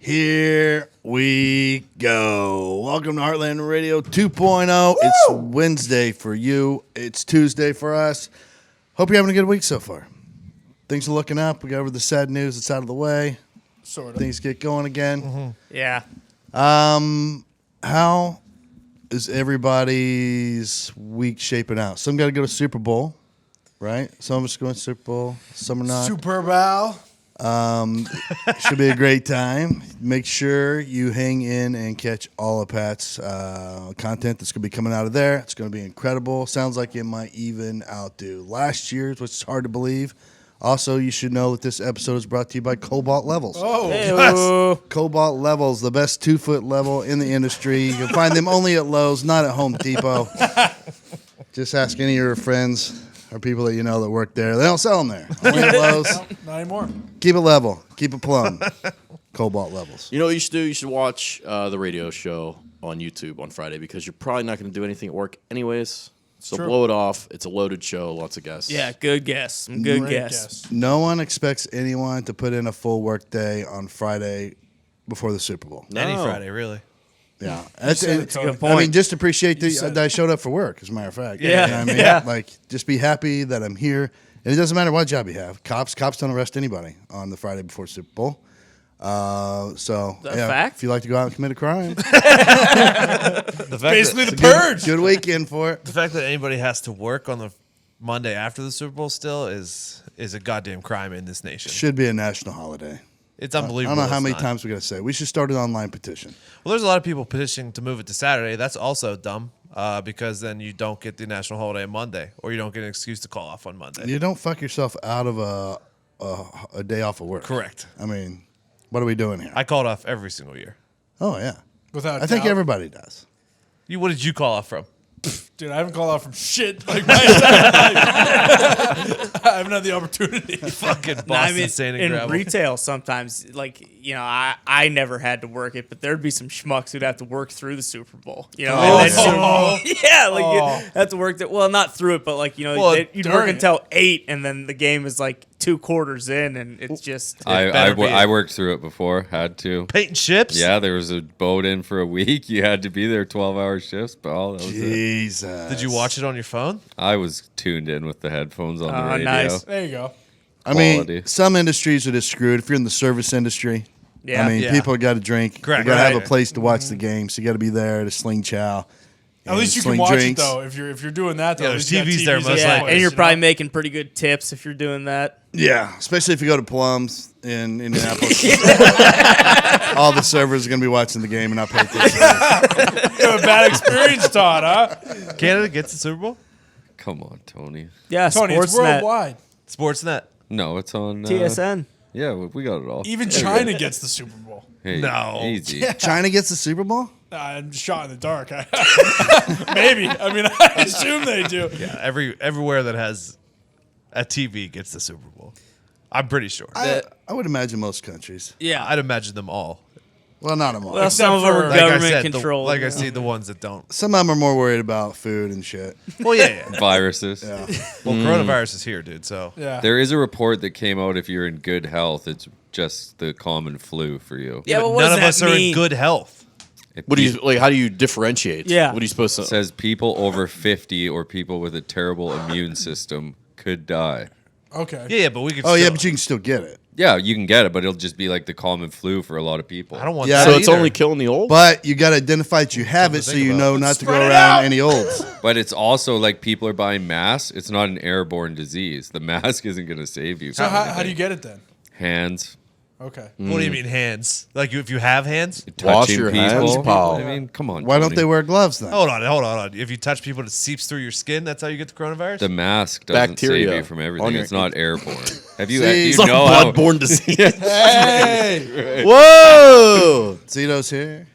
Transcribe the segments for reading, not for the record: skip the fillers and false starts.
Here we go. Welcome to Heartland Radio 2.0. It's Wednesday for you. It's Tuesday for us. Hope you're having a good week so far. Things are looking up. We got over the sad news. It's out of the way. Sort of. Things get going again. Mm-hmm. Yeah. How is everybody's week shaping out? Some got to go to Super Bowl, right? Some of us going to Super Bowl. Some are not. Super Bowl. Should be a great time. Make sure you hang in and catch all of Pat's content that's going to be coming out of there. It's going to be incredible. Sounds like it might even outdo last year's, which is hard to believe. Also, you should know that this episode is brought to you by Cobalt Levels. Oh, Hey-o. Cobalt Levels, the best 2-foot level in the industry. You can find them only at Lowe's, not at Home Depot. Just ask any of your friends or people that you know that work there. They don't sell them there. Only at Lowe's. not anymore. Keep it level. Keep it plumb. Cobalt Levels. You know what you should do? You should watch the radio show on YouTube on Friday because you're probably not going to do anything at work anyways. So True. blow it off. It's a loaded show. Lots of guests. Yeah, good guess. Some good Great guess. No one expects anyone to put in a full work day on Friday before the Super Bowl. No. Any Friday, really. Yeah. That's a good point. I mean, just appreciate You said that I showed up for work, as a matter of fact. Yeah. You know what I mean? Yeah. Like, just be happy that I'm here. And it doesn't matter what job you have. Cops don't arrest anybody on the Friday before Super Bowl. So, That a fact? if you like to go out and commit a crime, Basically the purge. good weekend for it. The fact that anybody has to work on the Monday after the Super Bowl still is a goddamn crime in this nation. Should be a national holiday. It's I unbelievable. don't know how it's many not. times we got to say. We should start an online petition. Well, there's a lot of people petitioning to move it to Saturday. That's also dumb because then you don't get the national holiday on Monday, or you don't get an excuse to call off on Monday. You don't fuck yourself out of a day off of work. Correct. I mean, what are we doing here? I called off every single year. Oh, yeah. Without I think doubt. everybody does. What did you call off from? Dude, I haven't called out from shit like my entire life. I haven't had the opportunity. Fucking Boston No, I mean, Sand and in Gravel. retail, sometimes, like, you know, I never had to work it, but there'd be some schmucks who'd have to work through the Super Bowl. You know, Oh, and then Super Bowl? yeah, like Oh. you have to work that. Well, not through it, but like you'd Well, work during it. until 8, and then the game is like 2 quarters in, and it's just I worked through it before. Had to. Painting ships? Yeah, there was a boat in for a week. You had to be there 12-hour shifts, Paul. That was it. Jesus. Did you watch it on your phone? I was tuned in with the headphones on the radio. nice. There you go. I mean, Quality. some industries are just screwed. If you're in the service industry, Yeah. I mean, Yeah. people got to drink. Correct. They got to have Right. a place to watch the game, so you got to be there to sling chow. At least you can sling watch drinks. it though. If you're doing that, though, Yeah, at there's least you got TVs there TVs most in yeah, likely. place, and you're you probably know? making pretty good tips if you're doing that. Yeah, especially if you go to Plums in Indianapolis. All the servers are going to be watching the game and not pay attention. You have a bad experience, Todd, huh? Canada gets the Super Bowl? Come on, Tony. Yeah, Tony, it's Sportsnet, worldwide. Sportsnet. No, it's on TSN. Yeah, we got it all. Even China gets the Super Bowl. Hey, No. easy. China gets the Super Bowl? I'm shot in the dark. Maybe. I mean, I assume they do. Yeah, everywhere that has a TV gets the Super Bowl. I'm pretty sure. I would imagine most countries. Yeah. I'd imagine them all. Well, not them all. Well, some of them for- are like government I controlled. like you I know. see the ones that don't. Some of them are more worried about food and shit. Well, yeah. Viruses. Yeah. Well, coronavirus is here, dude. So Yeah. There is a report that came out if you're in good health, it's just the common flu for you. Yeah, but but what none does of that us are in mean? good health. What do you like? How do you differentiate? Yeah. What are you supposed to? It says people over 50 or people with a terrible immune system could die. Okay. Yeah, but we could. Oh, yeah, still- but you can still get it. Yeah, you can get it, but it'll just be like the common flu for a lot of people. I don't want. Yeah, that so it's either. only killing the old. But you got to identify that you have it so think you about. know not to go Spread it around out. any olds. But it's also like people are buying masks. It's not an airborne disease. The mask isn't going to save you. So from how do you anything. get it then? Hands? Okay. What do you mean hands? Like if you have hands? Wash touching your people. hands, Paul. I mean, come on. Why don't Tony. they wear gloves then? Hold on. If you touch people, it seeps through your skin. That's how you get the coronavirus. The mask doesn't Bacteria save you from on everything. your- It's not airborne. Have you? See, Do It's you not know a how? bloodborne disease. Hey. Whoa! Zito's here.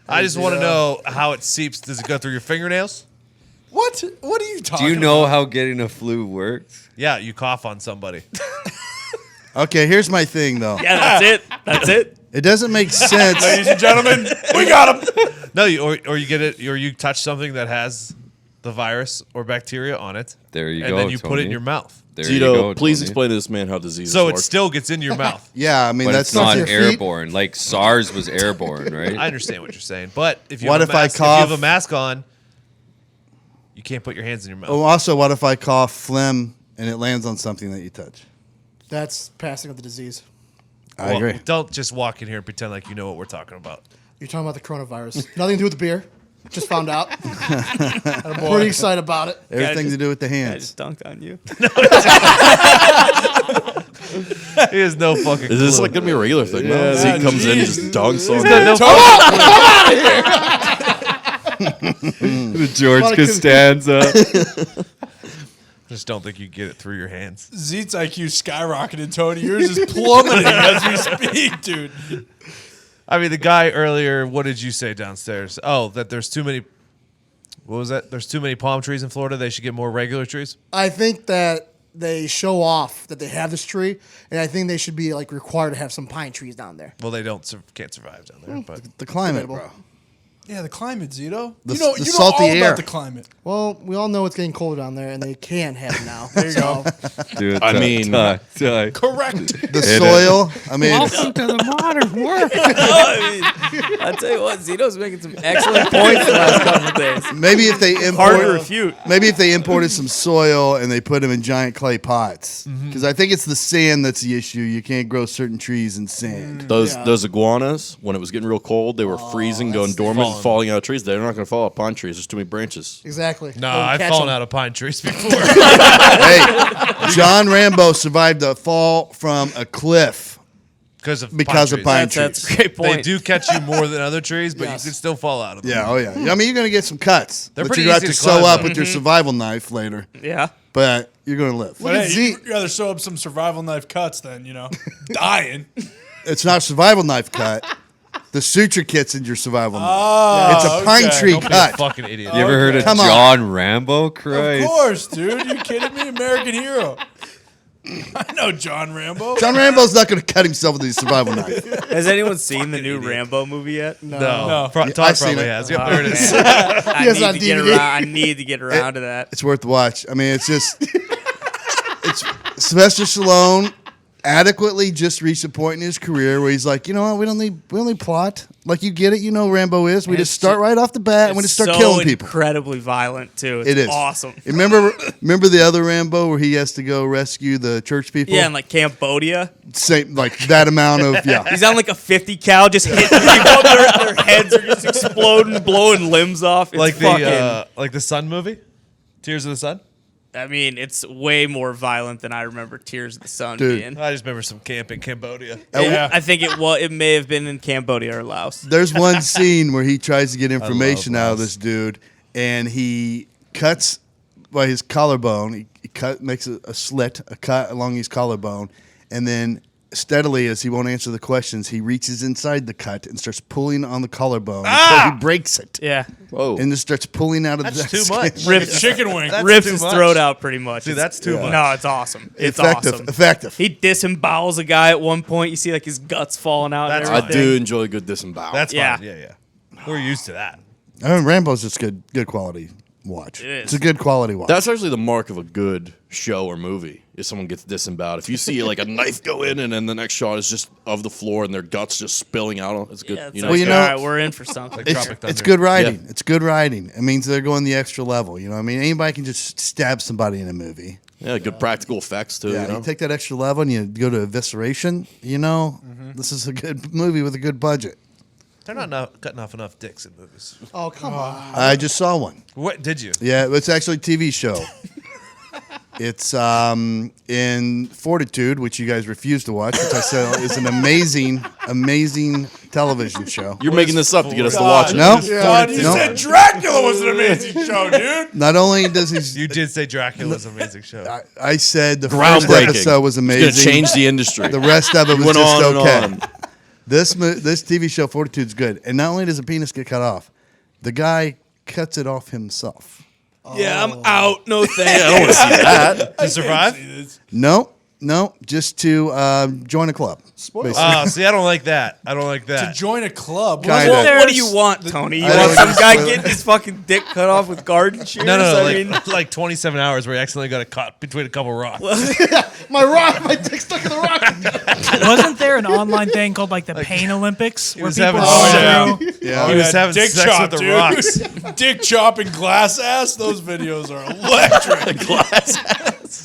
I just want to know how it seeps. Does it go through your fingernails? What? What are you Do talking you know about? how getting a flu works? Yeah, you cough on somebody. Okay, here's my thing, though. Yeah, that's it. That's it. It doesn't make sense. Ladies and gentlemen, we got him. No, or you get it, or you touch something that has the virus or bacteria on it, There you and go. then you put it in Tony. your mouth. There you go. Zito, please Tony. explain to this man how diseases So work. it still gets into your mouth. Yeah, I mean But that's it's not your feet. airborne. Like SARS was airborne, right? I understand what you're saying, but if you What have if a I mask, cough? if you have a mask on, you can't put your hands in your mouth. Oh, also, what if I cough phlegm and it lands on something that you touch? That's passing of the disease. I agree. Don't just walk in here and pretend like you know what we're talking about. You're talking about the coronavirus. Nothing to do with the beer. Just found out. I'm pretty excited about it. Everything to do with the I hands. just dunked on you. He has no fucking. Is this clue. like gonna be a regular thing? now? Zeke comes in and just dunks on The George Lot of Costanza. I just don't think you get it through your hands. Zeet's IQ skyrocketed, Tony. Yours is plummeting as we speak, dude. I mean, the guy earlier. What did you say downstairs? Oh, that there's too many. What was that? There's too many palm trees in Florida. They should get more regular trees. I think that they show off that they have this tree, and I think they should be like required to have some pine trees down there. Well, they can't survive down there. But The climate, Debatable. bro. Yeah, the climate, Zito. The- you know, the you know salty all air. about the climate. Well, we all know it's getting colder down there, and they can have it now. There you go. Dude, I mean- Ty. Correct. The soil. I mean, I mean, I'll tell you what, Zito's making some excellent points the last couple of days. maybe if they Hard to import, refute. maybe if they imported some soil and they put them in giant clay pots, because I think it's the sand that's the issue. You can't grow certain trees in sand. those iguanas. When it was getting real cold, they were freezing, going dormant, and falling out of trees. They're not going to fall out of pine trees. There's too many branches. Exactly. no, Go I've catch fallen 'em. out of pine trees before. Hey, John Rambo survived a fall from a cliff because of because pine of pine trees. That's a trees. great They point. do catch you more than other trees, but Yes. you can still fall out of them. Yeah, oh yeah. I mean, you're gonna get some cuts. They're that pretty you're gonna have easy to to climb, sew up though. with your survival knife later, Yeah. but you're gonna live. But hey, Zeke. you'd rather sew up some survival knife cuts than, dying. It's not a survival knife cut. The suture kit's in your survival knife. Oh, It's a pine okay. tree Don't be a cut. fucking idiot. You ever heard of Come on. John Rambo? Christ. Of course, dude. You kidding me? American hero. I know John Rambo. John Rambo's not gonna cut himself with his survival knife. Has anyone seen the new Rambo movie yet? No. No. Todd I've seen probably it. has. Yep, there it is. I Yes, need on to get DVD. around. I need to get around to that. It's worth the watch. I mean, it's just it's Sylvester Stallone adequately just reached a point in his career where he's like, you know what, we don't need plot. Like, you get it, you know who Rambo is. We And just it's start ju- right off the bat and we just start killing people. Incredibly violent too. It's It is awesome. Remember the other Rambo where he has to go rescue the church people? Yeah, in like Cambodia, Same, like that amount of yeah. he's on like a 50 cal, just hitting people. Their heads are just exploding, blowing limbs off. It's like fucking, the Sun movie, Tears of the Sun. I mean, it's way more violent than I remember Tears of the Sun Dude. being. I just remember some camp in Cambodia. Yeah. I think it may have been in Cambodia or Laos. There's one scene where he tries to get information out of Laos. this dude, and he cuts by his collarbone. He makes a slit, a cut along his collarbone, and then steadily, as he won't answer the questions, he reaches inside the cut and starts pulling on the collarbone until he breaks it, Yeah, Whoa. and just starts pulling out of That's the too skin. much. Rips chicken wing. That's rips too his much. throat out pretty much. See, It's- that's too much. No, it's awesome. It's Effective, awesome. effective. He disembowels a guy at one point. You see like his guts falling out. That's and I everything. do enjoy a good disembowel. That's Yeah. fine. Yeah. We're used to that. I mean, Rambo's just good quality watch. It is. It's a good quality watch. That's actually the mark of a good show or movie. If someone gets disemboweled, if you see like a knife go in and then the next shot is just of the floor and their guts just spilling out, it's good. Yeah, it's you like, know, Well, you know- all right, we're in for something. Like It's, Tropic Thunder. it's good writing. Yeah. It's good writing. It means they're going the extra level. You know what I mean? Anybody can just stab somebody in a movie. yeah, good practical effects too. Yeah, you know? you take that extra level and you go to evisceration. You know, this is a good movie with a good budget. They're not cutting off enough dicks in movies. Oh, come on. I just saw one. What did you? Yeah, it's actually a TV show. It's in Fortitude, which you guys refuse to watch, which I said is an amazing television show. You're making this up to get us to God. watch it. No, God, you no. said Dracula was an amazing show, dude. Not only does he, You did say Dracula's an amazing show. I said the first Groundbreaking. episode was It's amazing. going to change the industry. The rest of it was Went just on and okay. on. This TV show Fortitude's good, and not only does a penis get cut off, the guy cuts it off himself. Yeah, I'm out. No thanks. I don't want to see that. To survive? No, No, just to join a club. basically. See, I don't like that. I don't like To that. join a club. Kinda. What do you want, Tony? You I want don't some guy just- getting his fucking dick cut off with garden shears? No, I mean, like 27 hours where he accidentally got caught between a couple rocks. My dick's stuck in the rock. Wasn't there an online thing called like the Pain Olympics where was people having go sex. through? Yeah. He was having dick sex chop, with the dude. rocks. Dick chopping glass ass. Those videos are electric.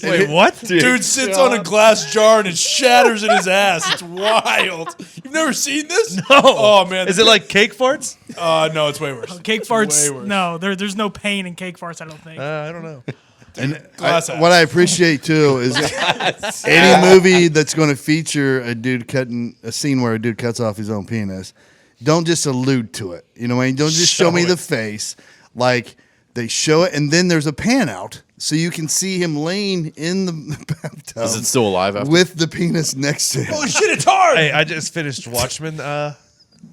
Wait, what? Dude sits on a glass jar and it shatters in his ass. It's wild. You've never seen this? No. Oh man. Is it like cake farts? No, it's way worse. Cake It's farts? way worse. No, there's no pain in cake farts. I don't think. I don't know. Glass ass. What I appreciate too is any movie that's going to feature a dude cutting a scene where a dude cuts off his own penis, don't just allude to it. You know what I mean? Don't just show me the face. Like they show it, and then there's a pan out so you can see him laying in the bathtub. Is it still alive after? with the penis next to him? Holy shit, it's hard. Hey, I just finished Watchmen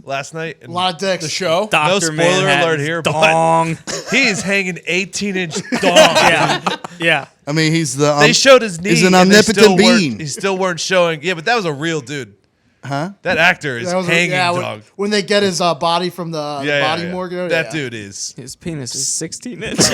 last night. A And lot of dicks. The show? Dr. spoiler Manhattan's alert here, but- dong. he is hanging 18-inch dong. Yeah. I mean, he's the. They showed his knee. He's an and they still omnipotent weren't- being. He still weren't showing. Yeah, but that was a real dude. Huh? That actor is That was hanging when, dog. when they get his body from the body morgue. That yeah. dude is. His penis is 16 inches.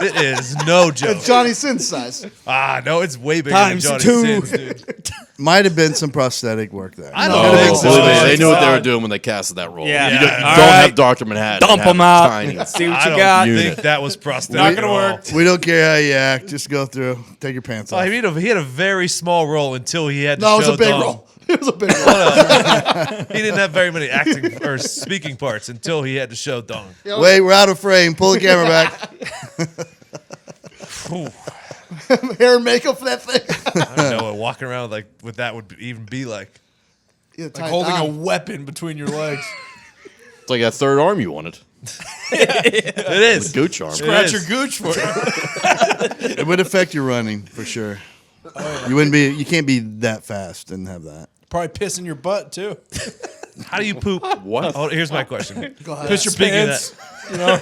It is no joke. It's Johnny Sins size. No, it's way bigger Times than Johnny two. Sins, dude. Might have been some prosthetic work there. I don't No. think so. Believe me, they knew what they God. were doing when they casted that role. Yeah. You don't, Yeah. you All don't right. have Dr. Manhattan. Dump have him out. Tiny. See what I you don't got. Unit. think that was prosthetic. Not gonna at all. work. We don't care how you act. Just go through. Take your pants Oh, off. he had a very small role until he had to No, it was show a big dong. role. It was a big role. He didn't have very many acting or speaking parts until he had to show dong. Wait, we're out of frame. Pull the camera back. Hair and makeup for that thing. I don't know what walking around with that would even be like. Yeah, Like holding a weapon between your legs. It's like that third arm you wanted. It is. Gooch arm. Scratch is. your gooch for it. It would affect your running for sure. You wouldn't be. You can't be that fast and have that. Probably piss in your butt too. How do you poop? What? Oh, here's my question. Go ahead. Piss your Speaking of pants. You know?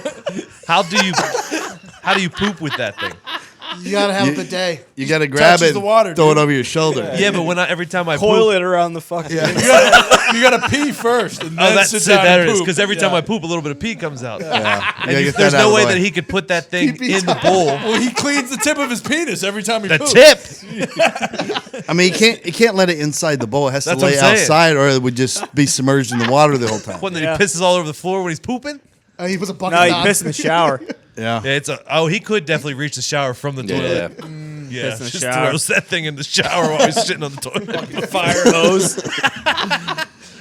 How do you poop with that thing? You gotta have a bidet. You got to grab touches it, the water, throw dude. it over your shoulder. Yeah, but every time I Coil poop, it around the fucking. You gotta pee first and then that's sit it. down That and is poop. because every time Yeah. I poop, a little bit of pee comes out. Yeah. You gotta And get there's that out no of way the that he could put that thing in the bowl. Well, he cleans the tip of his penis every time he The poops. tip. I mean, you can't let it inside the bowl. It has That's to what lay I'm saying. outside, or it would just be submerged in the water the whole time. When Yeah. he pisses all over the floor when he's pooping. He puts a bucket No, you on. piss in the shower. Yeah. Yeah, he could definitely reach the shower from the Yeah. toilet. Yeah, Piss in the just shower. throws that thing in the shower while he's sitting on the toilet. Fire hose.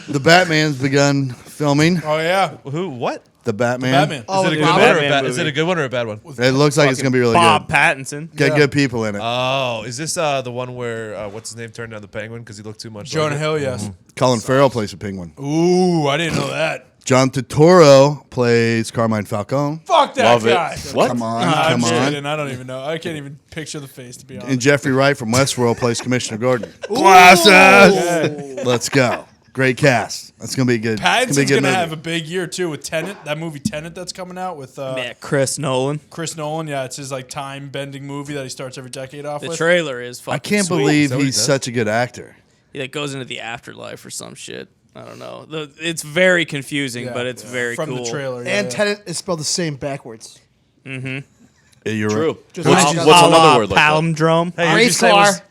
The Batman's begun filming. Oh yeah. Who? What? The Batman. Batman. Oh, Is it a with good Robin? one or a Batman bad? Is it a good one or a bad one? It looks like it's gonna be really Bob good. Pattinson. Got good people in it. Oh, is this the one where what's his name turned down the Penguin because he looked too much? Jonah like it? Hill, yes. Colin Farrell plays a penguin. Ooh, I didn't know that. John Turturro plays Carmine Falcone. Fuck that Love guy. it. What? Come on, I'm come just on. kidding. I don't even know. I can't even picture the face, to be honest. And Jeffrey Wright from Westworld plays Commissioner Gordon. Glasses. Let's go. Great cast. That's gonna be good. It's Pattinson's be a good gonna movie. have a big year too with Tenet. That movie Tenet that's coming out with Yeah, Chris Nolan. Chris Nolan. Yeah, it's his like time bending movie that he starts every decade off The with. trailer is fucking I can't sweet. believe that what he he's does? such a good actor. It goes into the afterlife or some shit. I don't know. It's very confusing, Yeah, but it's very from cool. the trailer. Yeah, And yeah. Tenet is spelled the same backwards. You're True. Just What's, like- what's A la another word like that? palindrome. Hey, who'd you Race say car. was-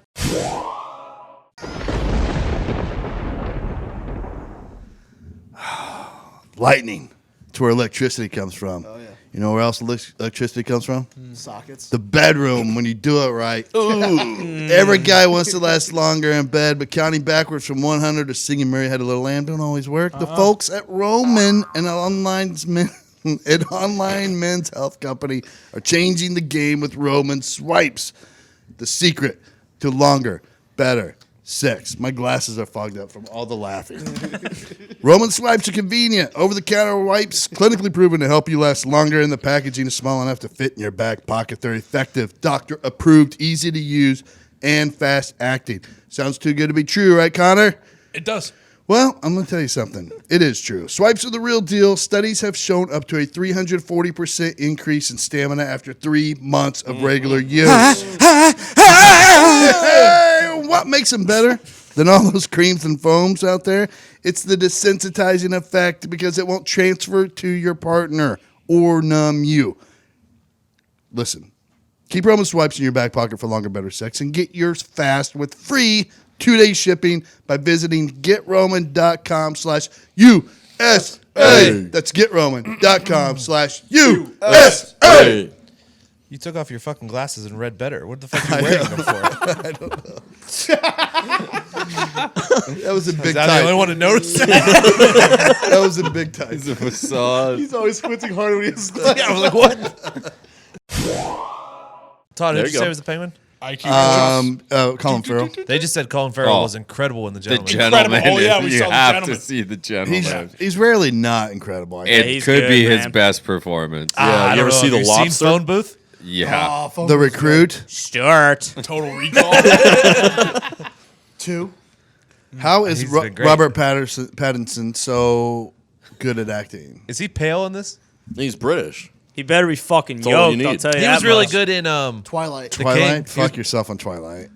lightning. It's where electricity comes from. Oh, yeah. You know where else electricity comes from? Sockets. The bedroom when you do it right. Ooh. Every guy wants to last longer in bed, but counting backwards from 100 to singing Mary Had a Little Lamb don't always work. The folks at Roman and an online men's health company are changing the game with Roman swipes. The secret to longer, better sex. My glasses are fogged up from all the laughing. Roman swipes are convenient. Over-the-counter wipes, clinically proven to help you last longer, and the packaging is small enough to fit in your back pocket. They're effective, doctor-approved, easy to use, and fast-acting. Sounds too good to be true, right, Connor? It does. Well, I'm going to tell you something. It is true. Swipes are the real deal. Studies have shown up to a 340% increase in stamina after 3 months of regular use. What makes them better than all those creams and foams out there? It's the desensitizing effect because it won't transfer to your partner or numb you. Listen, keep Roman swipes in your back pocket for longer, better sex, and get yours fast with free 2-day shipping by visiting GetRoman.com/USA. That's GetRoman.com/USA. You took off your fucking glasses and read better. What the fuck are you wearing them for? I don't know. That was in big Is that the only time. one to notice that? That was in big time. It's a facade. He's always squinting hard when he has glasses. Yeah, I was like, what? Todd, There who'd you you say go. was the Penguin? Colin Farrell. They just said Colin Farrell Oh. was incredible in The The Gentleman. gentleman. Oh, yeah, we you saw The have Gentleman. to see the gentleman. He's rarely not incredible. I It think. he's could good, be his man. best performance. I you don't ever know. see Have The you seen Lobster? Phone Booth? Yeah. The Recruit. Stuart. Total Recall. 2. How is He's been great. Robert Pattinson so good at acting? Is he pale in this? He's British. He better be fucking all you yoked, I'll need. tell you He that was really much. good in Twilight. The Twilight? King. Fuck yourself on Twilight.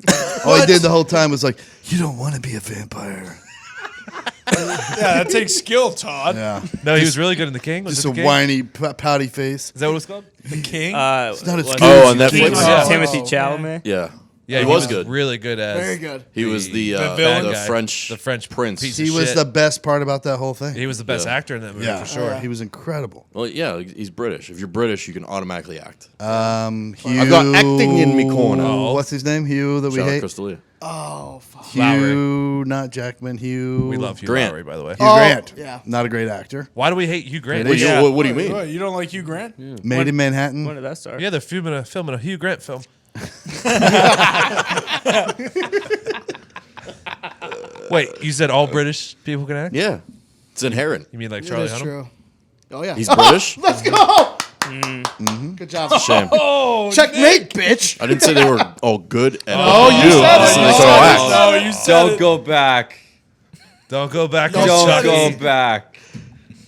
All he did the whole time was like, you don't want to be a vampire. Yeah, that takes skill, Todd. Yeah. No, he was really good in The King. Was Just it a The King? whiny, pouty face. Is that what it was called? The King. Not as was good it Oh, on as King Netflix. with Yeah. Timothy Oh, Chalamet? Yeah. Yeah, he was good. Really good as Very good. He was the villain guy. French The French prince. piece. He was shit. the best part about that whole thing. He was the best Yeah. actor in that movie Yeah, for sure. He was incredible. Well, yeah, he's British. If you're British, you can automatically act. Hugh, I've got acting in me corner. What's his name? Hugh that we Shout out hate? Crystalia. Oh, fuck. Hugh, not Jackman. Hugh. We love Hugh Grant. Lowry, by the way. Hugh Oh, Grant. yeah. Not a great actor. Why do we hate Hugh Grant? It is. What do you mean? What, you don't like Hugh Grant? Made in Manhattan. When did that start? Yeah, they're filming a Hugh Grant film. Wait, you said all British people can act? Yeah, it's inherent. You mean like That Charlie is Hunnam? true. Oh, yeah. He's British. Let's go. Good job. Shame. Checkmate, bitch. I didn't say they were all good at Oh, what you they do. said I it. said You they said can all it. act. No, you said Don't it. go back. Don't go back. Don't on Don't shut Chucky. go back.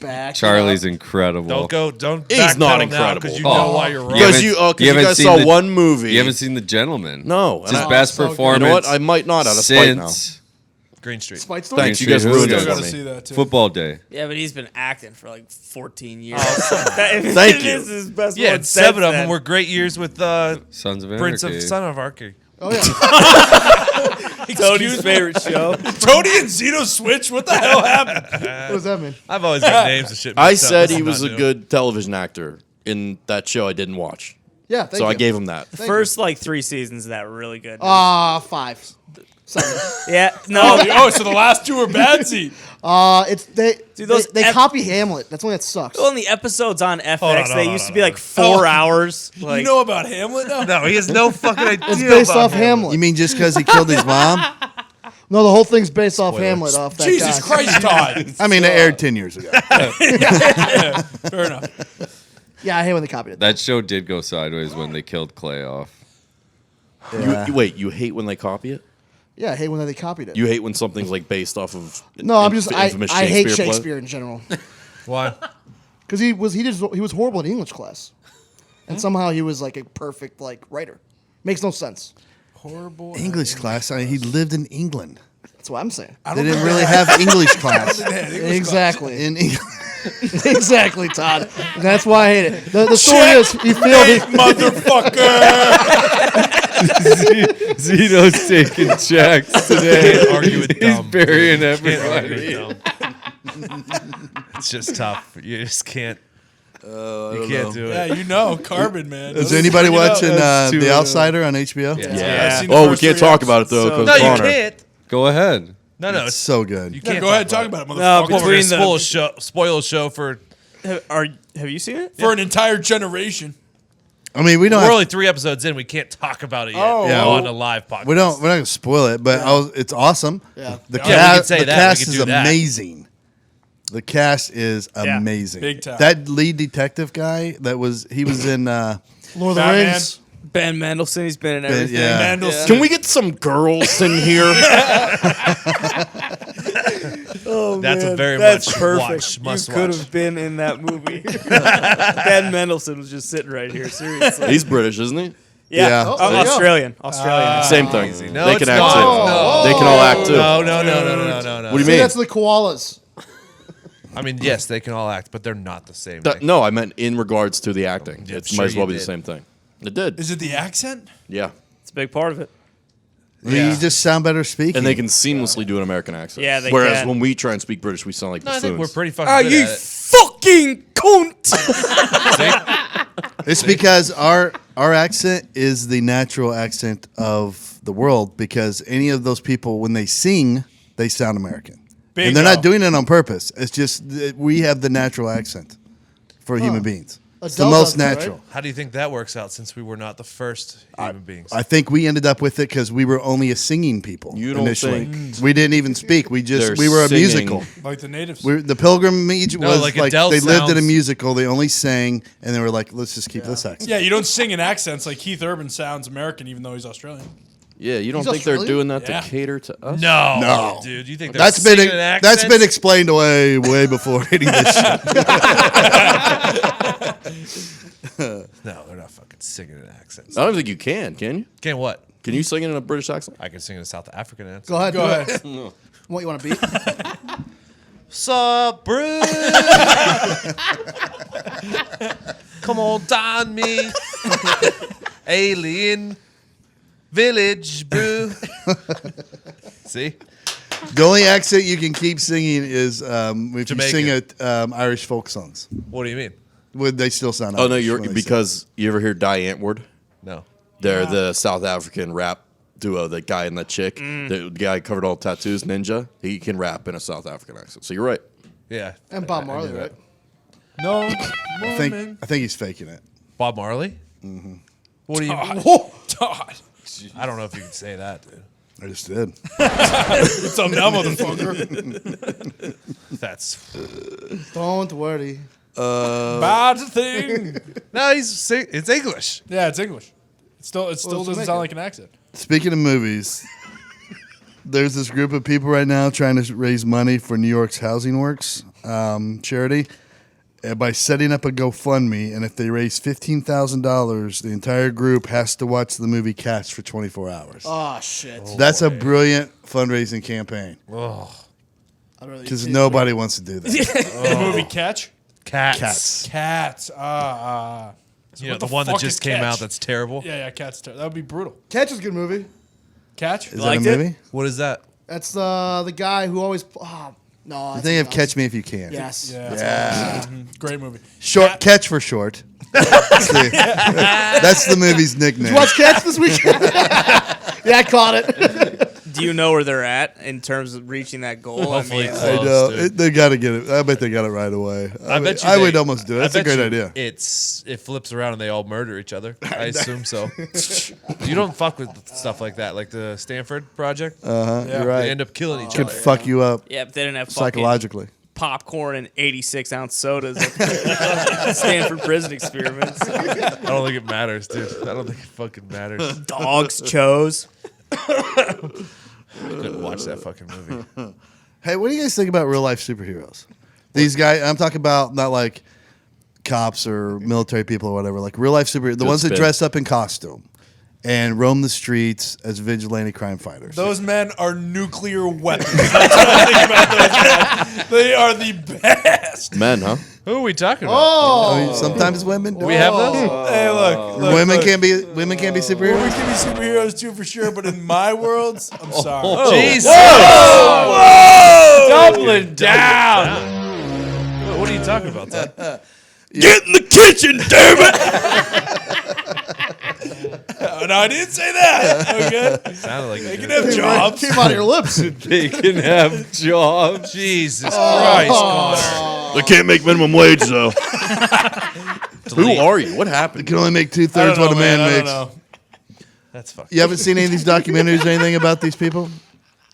Back. Charlie's incredible. Don't. He's backpedal not now incredible. because you know why you're wrong. Because you haven't guys seen saw the- one movie. You haven't seen The Gentleman. No, It's and his I- best so good. performance. You know what? I might not out of spite now. since Green Street. Spite story. Thanks, you Green guys Street. ruined Who it Still for got to me. see that too. Football Day. Yeah, but he's been acting for like 14 years. Thank you. This is his best Yeah, one and 7 since of them then. were great years with Sons of Prince of Anarchy. Son of Archy. Oh, yeah. Tony's favorite show. Tony and Zito switch. What the hell happened? What does that mean? I've always got names and shit. I mixed up. said This he is was not a new. good television actor in that show I didn't watch. Yeah, thank So you. I gave him that. First like 3 seasons of that were really good. 5. 7. Yeah, no. Oh, so the last 2 are bad. See, It's they. Dude, those they copy Hamlet. That's only that sucks. Well, in the episodes on FX, Hold on, they hold on, used to hold be on. like 4 hours. Like, you know about Hamlet now? No, he has no fucking idea. It's based about off Hamlet. You mean just because he killed his mom? No, the whole thing's based off Hamlet. Off that Jesus guy. Christ, Todd. I mean, it aired 10 years ago. Fair enough. Yeah, I hate when they copied it. That show did go sideways when they killed Clay off. Wait, you hate when they copy it? Yeah, I hate when they copied it. You hate when something's like based off of No, I'm just infamous I hate play? Shakespeare in general Why? because he was horrible in English class, and somehow he was like a perfect like writer. Makes no sense. Horrible. English class. I mean, he lived in England. That's what I'm saying. They didn't really have English class Exactly. in England. Exactly, Todd. That's why I hate it. The story is he failed it. Motherfucker. Zito's taking checks today. Argue with He's dumb. burying Can't argue everybody. with dumb. It's just tough. You just can't. You can't do Yeah, it. you know, Carbon, man. Is anybody watching too The Outsider on HBO? Yeah, I've seen the Oh, we first can't 3 talk about it though, episodes. because No, you Connor. can't. Go ahead. No, no. It's It's, so good. you Yeah, can't. go ahead, talk about it, No, motherfucker. We're between gonna the spoil a show for. have you seen it? For an entire generation. I mean, we don't. We're Have, only 3 episodes in. We can't talk about it yet. Oh. Yeah, on well, a live podcast. we're not going to spoil it, but it's awesome. Yeah. The Yeah, we can say the that. cast We can is do that. amazing. The cast is Yeah, amazing. big time. That lead detective guy he was in Lord of the Batman. Rings. Ben Mendelsohn, he's been in everything. yeah. Mandelson. Can we get some girls in here? That's a very That's much perfect. watch. Must you could watch. have been in that movie. Ben Mendelsohn was just sitting right here. Seriously. He's British, isn't he? Yeah, Yeah. Oh, there you go. Australian. Same thing. No, They it's can act not. too. No. They can all act too. No. What do you See, mean? that's the koalas. I mean, yes, they can all act, but they're not the same. No, I meant in regards to the acting. Yeah, It sure might as well you be the did. same thing. It did. Is it the accent? Yeah. It's a big part of it. You just sound better speaking. And they can seamlessly do an American accent. Yeah, they Whereas can. when we try and speak British, we sound like No, I buffoons. think we're pretty fucking good at it. fucking cunt? It's because our accent is the natural accent of the world. Because any of those people, when they sing, they sound American, and they're not doing it on purpose. It's just that we have the natural accent for human beings. It's the Adele most does, right? natural. How do you think that works out since we were not the first human beings? I think we ended up with it because we were only a singing people. You don't initially. think- We didn't even speak. We They're were a singing. musical. Like the natives. The pilgrimage was like like Adele they lived in a sounds- musical. They only sang, and they were like, "Let's just keep this accent." Yeah, you don't sing in accents. Like Keith Urban sounds American even though he's Australian. Yeah, you don't He's think they're Australian? doing that Yeah. to cater to us? No. dude. You think they're That's been singing in that's accents? been explained away way before hitting this shit. No, they're not fucking singing in accents. I don't think you can you? Can what? Can you sing it in a British accent? I can sing in a South African accent. Go ahead. Go do ahead. it. What you want to beat? Sup, bro? Come on, down me. Alien village, bro. See? The only accent you can keep singing is if you sing Jamaican. Irish folk songs. What do you mean? Would they still sound? Oh, no, Irish you're when they because you ever hear Die Antwoord? No. They're the South African rap duo, the guy and the chick. The guy covered all tattoos, Ninja. He can rap in a South African accent. So you're right. Yeah. And Bob I Marley, knew right? that. No. sing? I think he's faking it. Bob Marley? Mm-hmm. What do you mean? Todd. I don't know if you can say that, dude. I just did. It's on that motherfucker. That's Don't worry. Bad thing. no. It's English. Yeah, it's English. It still doesn't sound like an accent. Speaking of movies, there's this group of people right now trying to raise money for New York's Housing Works charity by setting up a GoFundMe. And if they raise $15,000, the entire group has to watch the movie Cats for 24 hours. Oh shit. That's a brilliant fundraising campaign I'd rather because see it. nobody wants to do that. The movie Catch. Cats. Cats. You know, What the the one that fuck just is came Catch? out that's terrible. Yeah, Cat's that would be brutal. Catch is a good movie. Catch. Is that a Liked it? movie? What is that? That's the guy who always. No. I that's think of something else. Catch Me If You Can. Yes. Yeah. Great movie. Short Catch for short. See, that's the movie's nickname. Did you watch Catch this weekend? Yeah, I caught it. Do you know where they're at in terms of reaching that goal? Hopefully I mean, it's I close, know dude. they got to get it. I bet they got it right away. I bet you I they- would almost do it. I That's a bet great you idea. It flips around and they all murder each other. I assume so. You don't fuck with stuff like that, like the Stanford Project. Yeah. You're They right. end up killing each Could other. fuck you up yeah, but they didn't have fucking psychologically. popcorn and 86-ounce sodas at the Stanford prison experiments. I don't think it matters, dude. I don't think it fucking matters. Dogs chose. I couldn't watch that fucking movie. Hey, what do you guys think about real life superheroes? These guys, I'm talking about not like cops or military people or whatever, like real life superheroes, the Good ones that spin. dress up in costume and roam the streets as vigilante crime fighters. Those men are nuclear weapons. That's what I think about those guys. They are the best. Men, huh? Who are we talking about? I mean, sometimes women. Do we have those? Hey, look. women look. can't be superheroes. Women can be superheroes too, for sure. But in my worlds, I'm sorry. Jesus. Doubling down. What are you talking about, Todd? Get in the kitchen, damn it! No, I didn't say that. Okay, Sounded like they you can did. have jobs. Came out of your lips. They can have jobs. Jesus Christ, Connor. They can't make minimum wage, though. Who are you? What You happened? can only make I don't 2/3 know, what a man I don't makes. know. That's fucking. You haven't seen any of these documentaries or anything about these people?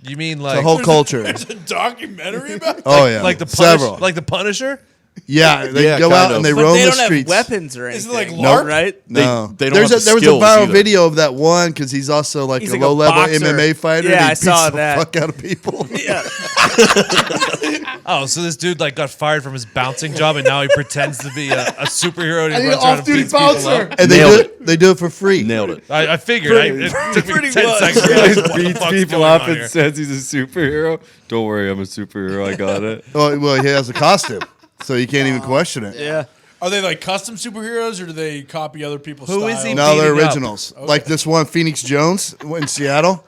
You mean The like whole culture. There's a documentary about. Oh yeah, like the several. like the Punisher? Yeah, they Yeah, go kind out of. and they But roam they the don't streets. have weapons or anything. Is it like Nope. LARP? Right? No, They don't have the there was a skills viral either. video of that one because he's also like He's a like a low level boxer. MMA fighter. Yeah, and he I beats saw the that. fuck out of people. Yeah. Oh, so this dude like got fired from his bouncing job, and now he pretends to be a superhero. And I he need an runs around and off-duty beats people bouncer. up. And they Nailed do it. They do it for free. Nailed it. I figured. It took me 10 seconds to realize what the Beats fuck's people going up on and here. says he's a superhero. Don't worry, I'm a superhero. I got it. Well, he has a costume, so you can't even question it. Yeah. Are they like custom superheroes or do they copy other people's Who style? is he? No, they're beating up. originals. Like this one, Phoenix Jones in Seattle.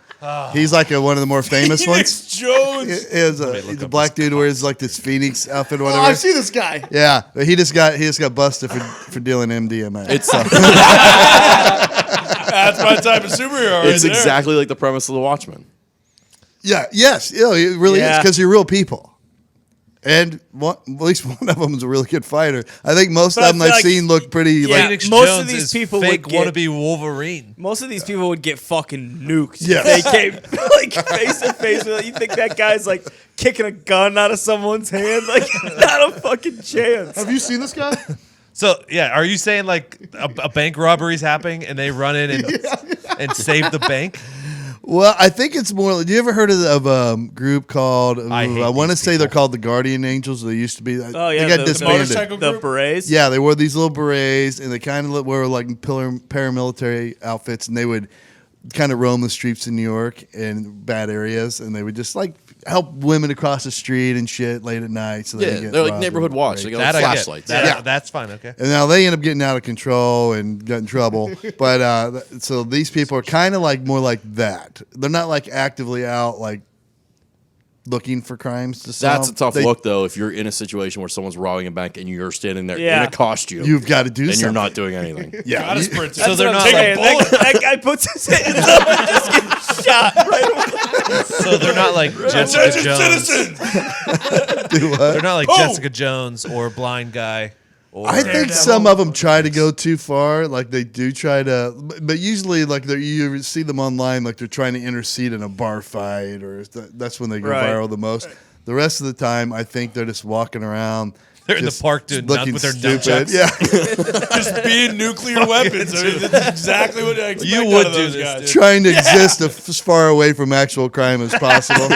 He's like one of the more famous ones. Phoenix Jones. He's a black dude who wears like this Phoenix outfit or Oh, whatever. I've seen this guy. Yeah, but he just got busted for dealing MDMA. It's That's my type of superhero right it's there. exactly like the premise of The Watchmen. yes, it really is Yeah. because you're real people. And at least one of them is a really good fighter. I think most But of I them feel I've like- seen look pretty Yeah. like. Phoenix Most of Jones these is people fake would get- wannabe Wolverine. Most of these people would get fucking nuked. Yes. If they came like face to face with it. You think that guy's like kicking a gun out of someone's hand? Like, not a fucking chance. Have you seen this guy? So yeah, are you saying like a bank robbery's happening and they run in and save the bank? Well, I think it's more. Do you ever heard of a group called? I hate want to these say they're people. called the Guardian Angels. They used to be. Oh yeah, they got the disbanded. motorcycle The group? berets. Yeah, they wore these little berets, and they kind of wore like paramilitary outfits, and they would kind of roam the streets in New York and bad areas, and they would just like help women across the street and shit late at night. So they Yeah, didn't get they're like robbed neighborhood and watch. They raped. got That like I get. flashlights. That's fine. Okay. And now they end up getting out of control and got in trouble. But so these people are kind of like more like that. They're not like actively out like looking for crimes to solve. That's a tough They- look, though, if you're in a situation where someone's robbing a bank and you're standing there Yeah. in a costume. You've got to do and something. you're not doing anything. Yeah, Gotta you- sprint. So they're not Saying, Take a bullet. that guy puts his hands up and just gets shot right away. So they're not like Jessica Attention, Jones. citizens. do what? They're not like Oh! Jessica Jones or Blind Guy. Or I think some of them try to go too far. Like they do try to, but usually like you see them online, like they're trying to intercede in a bar fight, or that's when they go Right. viral the most. The rest of the time, I think they're just walking around. They're in the just park doing nuts looking with their stupid. nunchucks. Yeah, Just being nuclear weapons. I mean, that's exactly what I expect You out would of do those this, guys. dude. trying to exist as far away from actual crime as possible.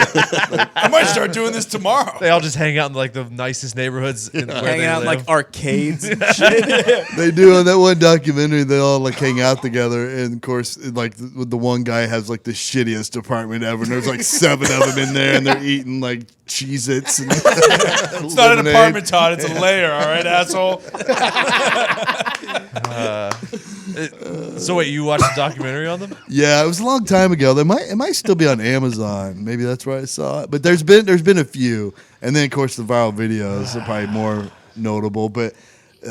I might start doing this tomorrow. They all just hang out in like the nicest neighborhoods where Hanging they out in live. like arcades and shit. They do on that one documentary. They all like hang out together, and of course, like the one guy has like the shittiest apartment ever, and there's like 7 of them in there, and they're eating like Cheez-Its and It's not an apartment, Todd. It's a lair. All right, asshole. So wait, you watched the documentary on them? Yeah, it was a long time ago. It might still be on Amazon. Maybe that's where I saw it. But there's been a few, and then of course the viral videos are probably more notable. But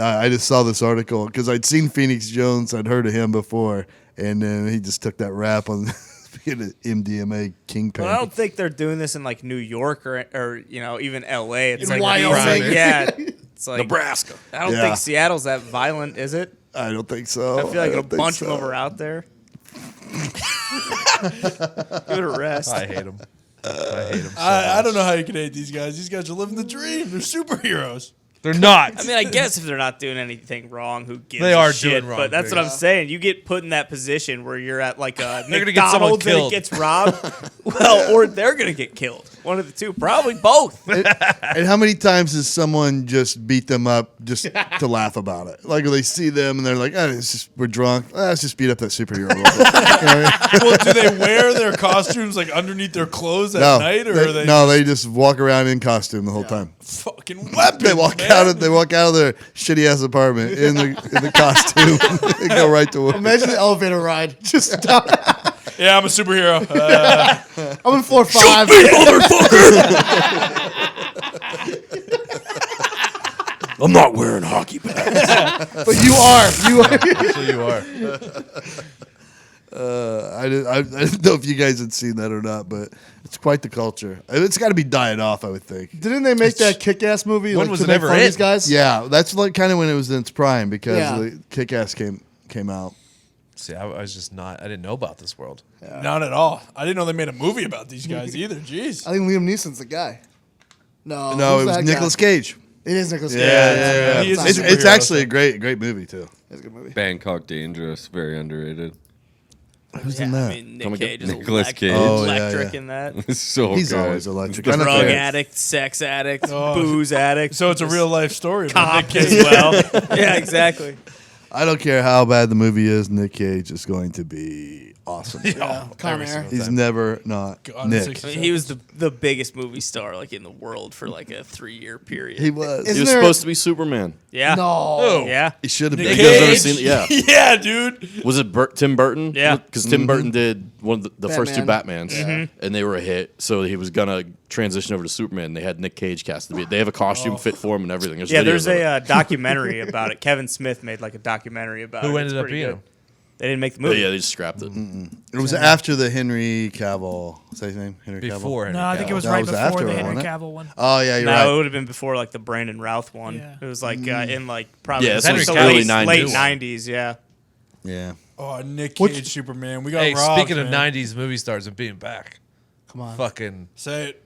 I just saw this article because I'd seen Phoenix Jones. I'd heard of him before, and then he just took that rap on being an MDMA kingpin. Well, I don't think they're doing this in like New York or even LA. It's In like Wyoming. Yeah, it's like Nebraska. I don't Yeah. think Seattle's that violent, is it? I don't think so. I feel like a don't think bunch so. of them are out there. Give it a rest. I hate them. I hate them. I don't know how you can hate these guys. These guys are living the dream. They're superheroes. They're not. I mean, I guess if they're not doing anything wrong, who gives They a are shit? doing wrong But that's what I'm things. saying. You get put in that position where you're at like a They're gonna get someone McDonald's and it killed. gets robbed. Well, or they're gonna get killed. One of the two. Probably both. And how many times does someone just beat them up just to laugh about it? Like when they see them and they're like, "Oh, it's just we're drunk. Let's just beat up that superhero." A little bit." You know what I mean? Well, do they wear their costumes like underneath their clothes at night, or are they they just walk around in costume the whole time. fucking weapons? They walk man. out of their shitty ass apartment in the costume. They go right to work. Imagine the elevator ride. Just down. Yeah, I'm a superhero. I'm in floor 5. I'm not wearing hockey pads. But you are. You are. So you are. I didn't know if you guys had seen that or not, but it's quite the culture. It's got to be dying off, I would think. Didn't they make that Kick-Ass movie? When like, was to it make ever fun of in? these guys? Yeah, that's like kind of when it was in its prime because Yeah. the Kick-Ass came out. See, I was just not. I didn't know about this world. Not at all. I didn't know they made a movie about these guys either. Jeez. I think Liam Neeson's the guy. No, No, who's it was that guy? Nicolas Cage. It is Nicolas Cage. Yeah. He is a It's superhero, actually a great movie too. It's a good movie. Bangkok Dangerous, very underrated. Who's Yeah, in that? I mean, Come Nick again? Cage is Nicolas Cage. Oh, yeah, electric yeah. in that. It's so He's good. always electric. The I don't Drug care. addict, sex addict, Oh. booze addict. So it's a real life story. about Nick cop Cage. as well. Yeah, exactly. I don't care how bad the movie is. Nick Cage is going to be awesome. Con Air. He's never not On Nick. 60 I mean, he was the biggest movie star like in the world for like a 3-year period. He was. Isn't He was there- supposed to be Superman. yeah. No. Yeah. He should have Nick been. You guys ever Cage? seen it? Yeah. Yeah, dude. Was it Tim Burton? Yeah. Because Tim Burton did one of the first two Batman. Batmans, and they were a hit. So he was gonna transition over to Superman. They had Nick Cast to be. They have a costume fit for him and everything. Yeah, there's videos of it. a documentary about it. Kevin Smith made like a documentary about it. Who It's ended up pretty being good. him? They didn't make the But movie. yeah, they just scrapped it. It was after the Henry Cavill. Say his name. Henry Cavill. Before Henry No, I think it Cavill. was That right was before after the it, Henry wasn't it? Cavill one. Oh yeah, you're No, right. it would have been before like the Brandon Routh one. Yeah. It was like in like probably Yeah, the this was late, early late 90s. 90s. Yeah. Yeah. Oh, Nick Cage, Superman. We got Hey, robbed, speaking of man. 90s movie stars and being back, Come on. fucking Say it.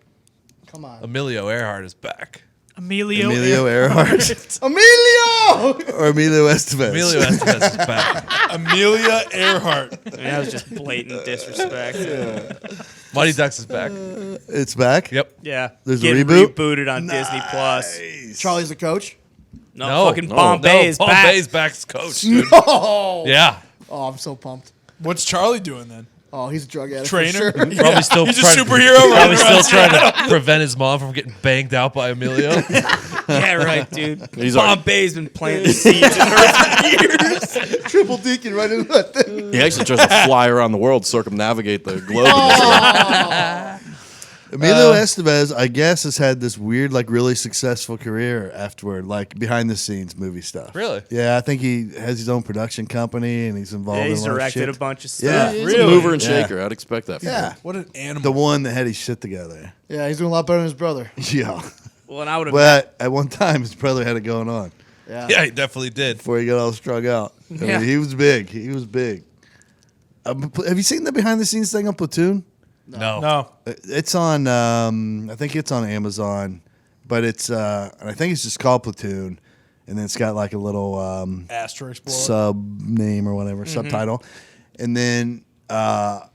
Come on. Emilio Earhart is back. Emilio. Emilio Earhart Emilio! or Emilio Estevez. Emilio Estevez is back. Amelia Earhart. I mean, that was just blatant disrespect. Mighty Ducks is back. It's back. Yep. Yeah. There's a Getting reboot? rebooted on Disney Plus. Charlie's the coach? No, fucking Bombay is back. Bombay's back as coach. Dude. Oh! Yeah. Oh, I'm so pumped. What's Charlie doing then? Oh, he's a drug addict. for Trainer? sure. Probably still He's a trying- superhero. Probably running still around. trying to prevent his mom from getting banged out by Emilio. Yeah, right, dude. He's already- Bombay's been planting the seeds in her for years. Triple deacon right into that thing. He actually tries to fly around the world, circumnavigate the globe. Emilio Estevez, I guess, has had this weird, like, really successful career afterward, like behind the scenes movie stuff. Really? Yeah, I think he has his own production company and he's involved Yeah, he's in a lot of directed shit. a bunch of Yeah. stuff. He's Really? a mover and Yeah. shaker. I'd expect that. From him. Yeah, What an animal. the one that had his shit together. Yeah, he's doing a lot better than his brother. Yeah, Well, and I would have. but at one time his brother had it going on Yeah. Yeah, he definitely did. before he got all strung out. I mean, Yeah. he was big. He was big. Have you seen the behind the scenes thing on Platoon? No. No. It's on. I think it's on Amazon, but it's. And I think it's just called Platoon, and then it's got like a little Astro Explorer. sub name or whatever subtitle, and then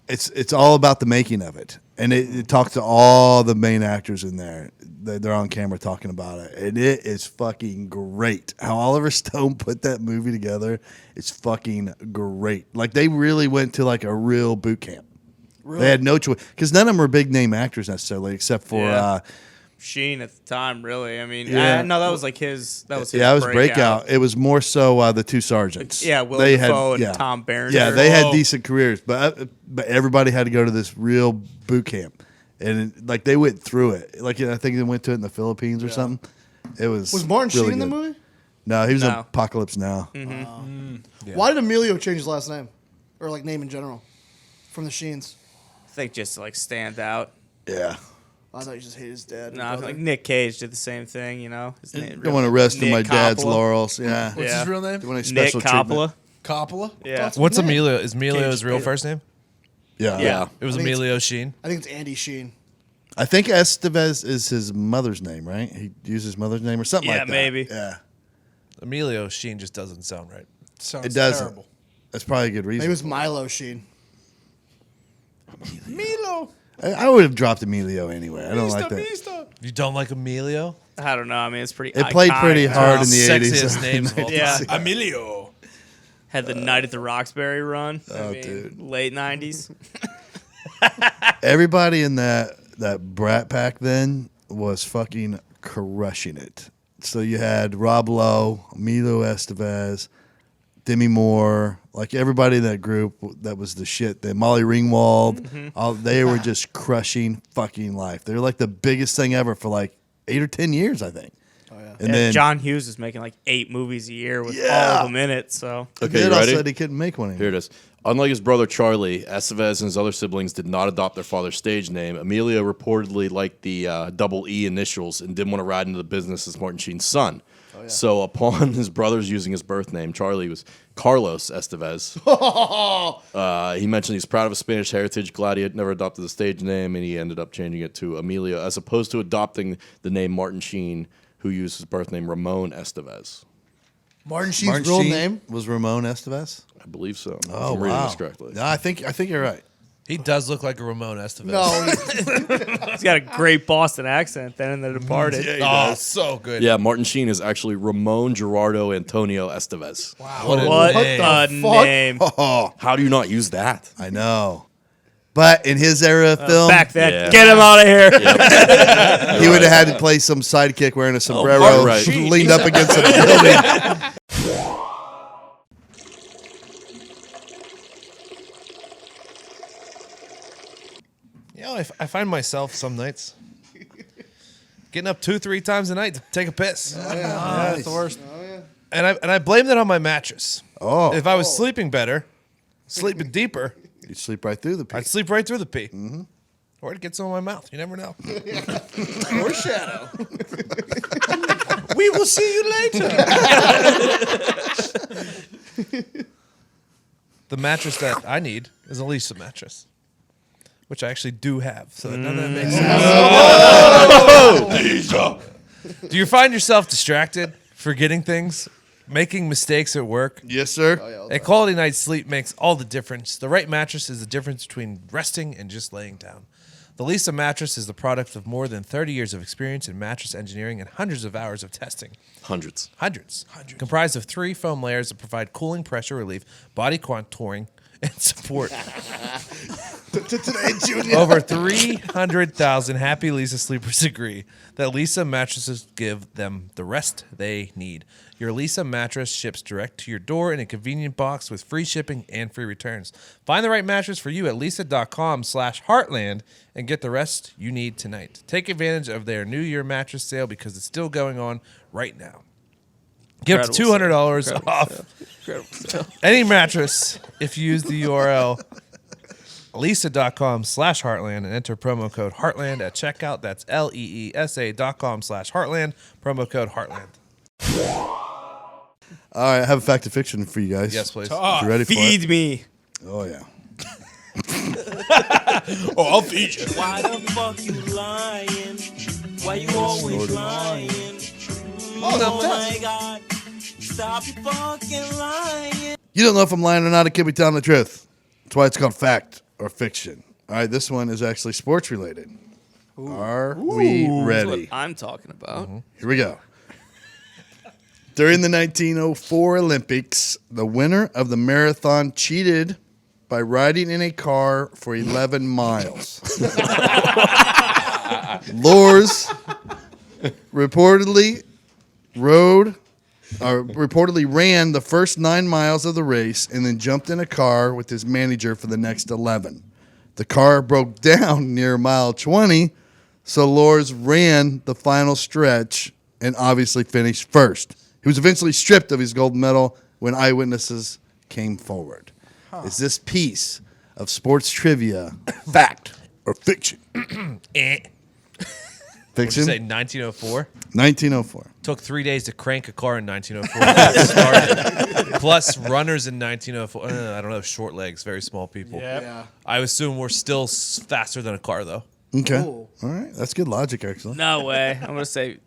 it's all about the making of it, and it talks to all the main actors in there. They're on camera talking about it, and it is fucking great. How Oliver Stone put that movie together is fucking great. Like they really went to like a real boot camp. They had no choice because none of them were big name actors necessarily, except for Yeah. Sheen at the time, really. I mean, Yeah. no, that was like his. That was his yeah, it was breakout. It was more so the two sergeants. Yeah, Willem They Dafoe had, and Tom Berenger. Yeah, they had Oh. decent careers, but everybody had to go to this real boot camp, and like they went through it. Like I think they went to it in the Philippines or something. It was Martin really Sheen in the good. movie? No, he was in No. Apocalypse Now. Why did Emilio change his last name? Or like name in general? From the Sheens. I think just to, like stand out. Yeah, I thought you just hated his dad. No, like Nick Cage did the same thing. You know, his name, don't want to rest in Nick my dad's Coppola. laurels. Yeah, What's Yeah. his real name? Doing a Nick special treatment. Coppola. Coppola? Yeah. What's name? Emilio? Is Emilio Cage his real Spider. first name? Yeah, Yeah. It was I think it's- Emilio Sheen. I think it's Andy Sheen. I think Estevez is his mother's name, right? He used his mother's name or something Yeah, like that. maybe. Yeah, Emilio Sheen just doesn't sound right. Sounds it doesn't. terrible. That's probably a good reason. Maybe it was Milo Sheen. Milo. I would have dropped Emilio anyway. I don't like that. Mista. You don't like Emilio? I don't know. I mean, it's pretty. It played iconic. pretty hard in the Sexiest 80s. names of all Yeah. time. Emilio. Had the Night at the Roxbury run. Oh, dude. Late '90s. Everybody in that Brat Pack then was fucking crushing it. So you had Rob Lowe, Emilio Estevez, Demi Moore, like everybody in that group that was the shit. Then Molly Ringwald, they were just crushing fucking life. They were like the biggest thing ever for like 8 or 10 years, I think. Oh yeah. And then John Hughes is making like 8 movies a year with Yeah. all of them in it. So Okay, you Goodall ready? said he couldn't make one Here anymore. it is. Unlike his brother Charlie, Estevez and his other siblings did not adopt their father's stage name. Emilio reportedly liked the double E initials and didn't want to ride into the business as Martin Sheen's son. So upon his brothers using his birth name, Charlie was Carlos Estevez. He mentioned he's proud of his Spanish heritage, glad he had never adopted the stage name, and he ended up changing it to Emilio, as opposed to adopting the name Martin Sheen, who used his birth name Ramon Estevez. Martin Sheen's real name? was Ramon Estevez. I believe so. Oh, if I'm reading wow. this correctly. No, I think you're right. He does look like a Ramon Estevez. No, He's got a great Boston accent then in The Departed. Oh, so good. Yeah, Martin Sheen is actually Ramon Gerardo Antonio Estevez. Wow. What name. a fuck? name. Oh, How do you not use that? I know. But in his era of film, Back then. Yeah. Get him out of here. he would have had to play some sidekick wearing a sombrero, Martin right. Sheen. leaned up against a building. You know, I find myself some nights getting up 2-3 times a night to take a piss. That's the worst. And I blamed it on my mattress. Oh, If I was sleeping better, sleeping deeper, you sleep right through the pee. I'd sleep right through the pee. Or it'd get some in my mouth. You never know. or Shadow. We will see you later. The mattress that I need is a Lisa mattress, which I actually do have. So none of that makes sense. Do you find yourself distracted, forgetting things, making mistakes at work? Yes, sir. A quality night's sleep makes all the difference. The right mattress is the difference between resting and just laying down. The Lisa mattress is the product of more than 30 years of experience in mattress engineering and hundreds of hours of testing. Hundreds. Hundreds. Comprised of 3 foam layers that provide cooling, pressure relief, body contouring, and support. Today, Junior. Over 300,000 happy Lisa sleepers agree that Lisa mattresses give them the rest they need. Your Lisa mattress ships direct to your door in a convenient box with free shipping and free returns. Find the right mattress for you at lisa.com/heartland and get the rest you need tonight. Take advantage of their New Year mattress sale because it's still going on right now. Get up to $200 off any mattress if you use the URL lisa.com/heartland and enter promo code Heartland at checkout. That's LEESA.com/Heartland, promo code Heartland. All right, I have a fact of fiction for you guys. Yes, please. You ready for it? Feed me. Oh, yeah. Oh, I'll feed you. Why the fuck you lying? Why you always lying? Oh my God. Stop fucking lying. You don't know if I'm lying or not. It could be telling the truth. That's why it's called fact or fiction. All right, this one is actually sports related. Are we ready? What I'm talking about. Here we go. During the 1904 Olympics, the winner of the marathon cheated by riding in a car for 11 miles. Lours reportedly ran the first 9 miles of the race and then jumped in a car with his manager for the next 11. The car broke down near mile 20, so Lours ran the final stretch and obviously finished first. He was eventually stripped of his gold medal when eyewitnesses came forward. Is this piece of sports trivia fact or fiction? What'd you Fiction? say, 1904? 1904. Took 3 days to crank a car in 1904. Started. Plus runners in 1904. I don't know, short legs, very small people. Yep. I assume we're still faster than a car, though. Okay. Ooh. All right. That's good logic, actually. No way. I'm gonna say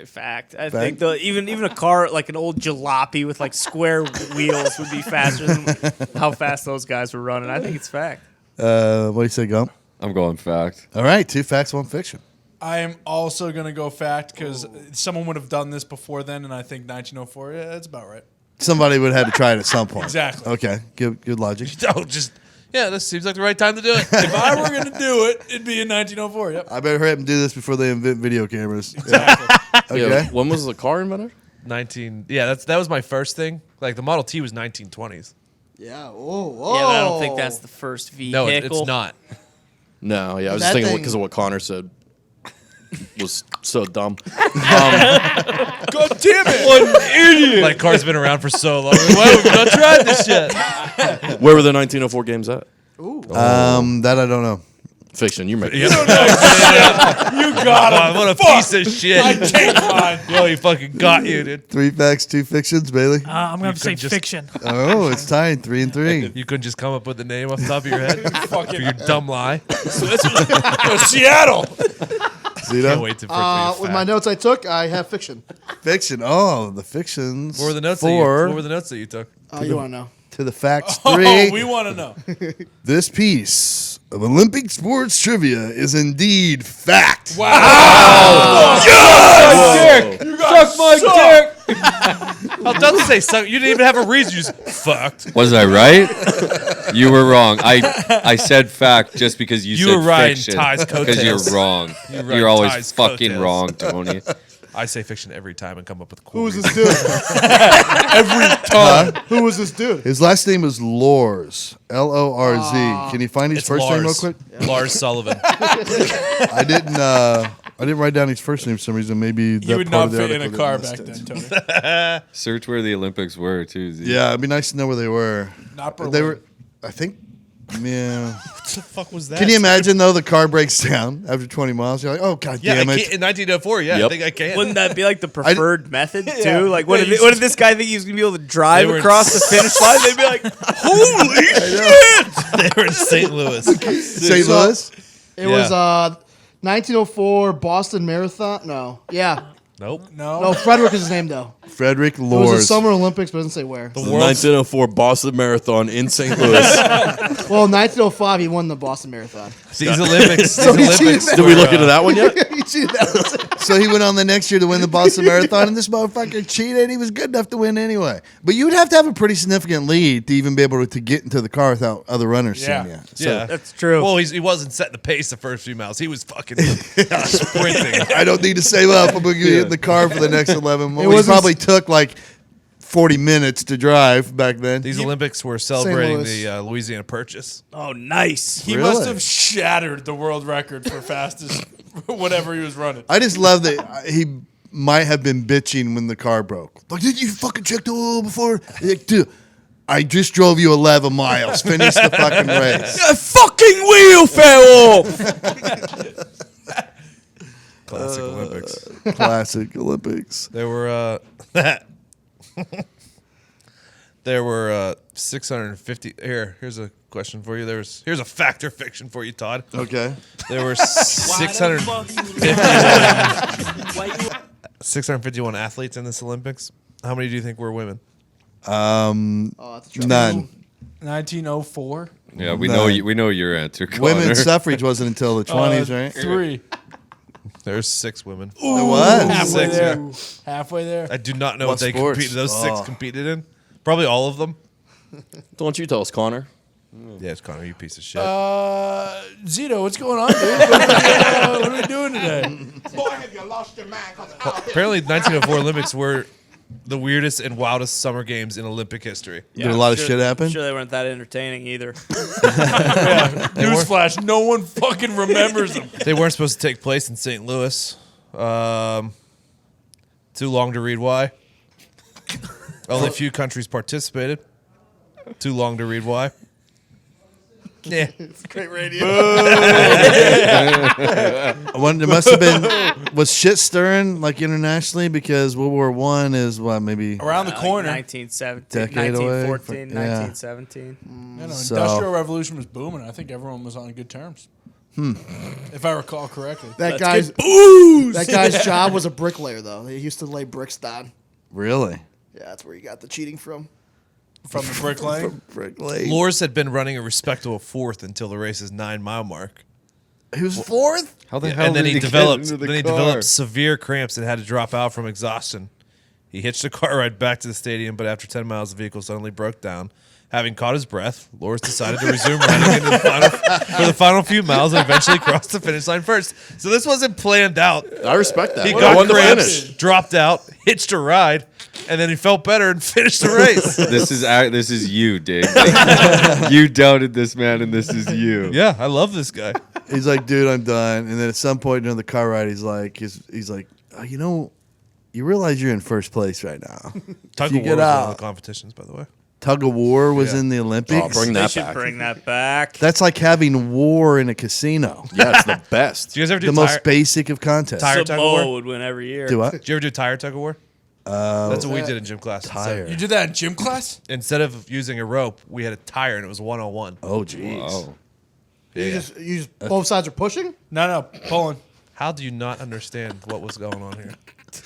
fact. I think even a car like an old jalopy with like square wheels would be faster than how fast those guys were running. I think it's fact. What do you say, Gump? I'm going fact. All right. 2 facts, 1 fiction. I am also going to go fact because someone would have done this before then, and I think 1904, yeah, that's about right. Somebody would have had to try it at some point. Exactly. Okay. Good logic. Don't just, this seems like the right time to do it. If I were going to do it, it'd be in 1904, yep. I better hurry up and do this before they invent video cameras. Exactly. Okay. Yeah, when was the car invented? That was my first thing. Like the Model T was 1920s. Yeah. Whoa. Yeah, but I don't think that's the first vehicle. No, it's not. No, yeah, I was That just thinking thing- because of what Connor said was so dumb. God damn it! Like car's been around for so long. Why have we not tried this yet? Where were the 1904 games at? That I don't know. Fiction. You make it. You got him. What a Fuck. piece of shit. I changed mine. Yo, he fucking got you, dude. 3 facts, 2 fictions, Bailey. I'm going to say could just- fiction. Oh, it's tying 3 and 3. You couldn't just come up with the name off the top of your head for your dumb lie. Seattle. Zito? Can't wait to With my notes I took, I have fiction. Fiction. Oh, the fictions. What were the notes? For What were the notes that you took? You want to know? to the facts Oh, 3. we want to know. This piece of Olympic sports trivia is indeed fact. Wow. Suck my dick! I was about to say suck. You didn't even have a reason. You just fucked. Was I right? You were wrong. I said fact just because you said were riding fiction. Ty's Because you're coattails. wrong. riding You're always Ty's fucking coattails. wrong, Tony. I say fiction every time and come up with cool. Who was reasons. this dude? Who was this dude? His last name is Lors. Lorz. Can you find his It's first name real Lars. quick? Lars Sullivan. I didn't writ down his first name for some reason. Maybe You that would part not of the fit in a article car didn't back list then, it. Tony. Search where the Olympics were, too. Z. Yeah, it'd be nice to know where they were. Not Berlin. They were, I think. Yeah. What the fuck was that? Can you imagine though? The car breaks down after 20 miles. You're like, oh god Yeah, damn I it! can't, in 1904. Yeah, I Yep. think I can. Wouldn't that be like the preferred method too? Yeah. Like, what, Yeah, did, what did this guy think he was gonna be able to drive They were- across the finish line? They'd be like, "Holy shit!" They were in St. Louis. St. Louis. It was 1904 Boston Marathon. No. Yeah. Nope. No, Frederick is his name, though. Frederick It was the Lors. Summer Olympics, but it doesn't say where. The The world's 1904 Boston Marathon in St. Louis. Well, 1905, he won the Boston Marathon. these Olympics. So he cheated Did we look into that one yet? He cheated that. So he went on the next year to win the Boston Marathon, and this motherfucker cheated. He was good enough to win anyway. But you would have to have a pretty significant lead to even be able to get into the car without other runners Yeah. seeing you. So Yeah, That's true. Well, he wasn't setting the pace the first few miles. He was fucking sprinting. I don't need to save up. I'm going to get in the car for the next 11 more. It wasn't- probably took like 40 minutes to drive back then. These Olympics were celebrating Louis. the Louisiana Purchase. Oh, nice. He Really? must have shattered the world record for fastest whatever he was running. I just love that he might have been bitching when the car broke. Like, did you fucking check the oil before? Like, dude, I just drove you 11 miles. Finish the fucking race. A fucking wheel fell off. Classic Olympics. Classic Olympics. There were there were 650. Here's a question for you. Here's a fact or fiction for you, Todd. Okay. There were Why the 651 athletes in this Olympics. How many do you think were women? Oh, that's true. None. 1904. Yeah, we No. know we know your answer, Connor. Women's suffrage wasn't until the 20s, right? 3. There's 6 women. It was. Halfway Six, there. yeah. Halfway there. I do not know What what they sports? competed. Those 6 competed in. Probably all of them. Don't you tell us, Connor. Yes, Connor, you piece of shit. Zito, what's going on, dude? What are we doing today? Apparently, the 1904 Olympics were the weirdest and wildest summer games in Olympic history. Did a lot of shit happen? I'm sure they weren't that entertaining either. Newsflash, no one fucking remembers them. They weren't supposed to take place in St. Louis. Too long to read why. Only a few countries participated. Too long to read why. Yeah. Great radio. I wonder, it must have been, was shit stirring like internationally because World War I is what, maybe Around the corner. 1917, Decade away. 1914, Yeah. 1917. You know, So- Industrial Revolution was booming. I think everyone was on good terms. If I recall correctly. That Let's guy's job was a bricklayer, though. He used to lay bricks down. really. Yeah, that's where he got the cheating from. From the bricklaying. Lors had been running a respectable 4th until the race's 9-mile mark. He was fourth? How the Yeah, hell and then did he get developed into the then he car? developed severe cramps and had to drop out from exhaustion. He hitched the car ride back to the stadium, but after 10 miles, the vehicle suddenly broke down. Having caught his breath, Lors decided to resume riding for the final few miles and eventually crossed the finish line first. So this wasn't planned out. I respect that. He I got wanted to cramps, finish. dropped out, hitched a ride, and then he felt better and finished the race. This is you, Dave. Like, you doubted this man, and this is you. Yeah, I love this guy. He's like, dude, I'm done. And then at some point during the car ride, he's like, oh, you know, you realize you're in first place right now. Tug You of get war was one out. of the competitions, by the way. Tug of war was Yeah. in the Olympics. Oh, bring They that should back. bring that back. That's like having war in a casino. Yeah, it's the best. Did you guys ever do The tire, most basic of contests. Tire tug of war? Samoa would win every year. Do what? Did you ever do tire tug of war? That's what we did in gym class. Tire. You did that in gym class? Instead of using a rope, we had a tire, and it was 101. Oh, jeez. Oh. You just both sides are pushing? No, pulling. How do you not understand what was going on here?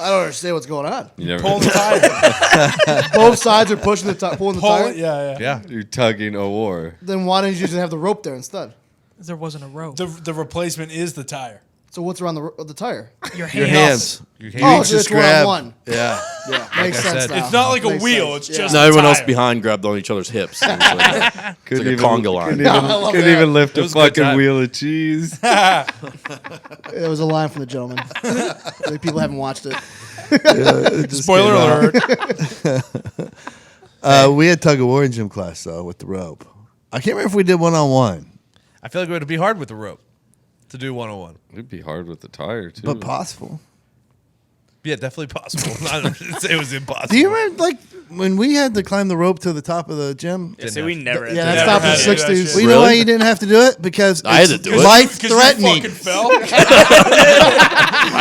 I don't understand what's going on. You never Pull the tire. Both sides are pushing the pulling the Pull tire. it. Yeah. Yeah. You're tugging a war. Then why didn't you just have the rope there instead? There wasn't a rope. The replacement is the tire. So what's around the tire? Your Your hands. hands. Your Oh, hands. so it's one on one. Yeah. Yeah, makes I sense said, now. It's not like a Makes wheel. sense. It's Yeah. just Now a everyone else tire. behind grabbed on each other's hips. It was like, it's like a conga line. Couldn't even lift a was a good fucking time. wheel of cheese. It was a line from the gentleman. Like people haven't watched it. Spoiler alert. We had tug of war in gym class though with the rope. I can't remember if we did 1-on-1, I feel like it would be hard with the rope to do 101. It'd be hard with the tire too. but possible. Yeah, definitely possible. I don't say it was impossible. Do you remember like when we had to climb the rope to the top of the gym? Yeah, see, we never. Yeah, had that to stopped in had the to do that 60s. shit. Well, you know why you didn't have to do it? Because I had it's to do it. life Because you threatening. fucking fell. I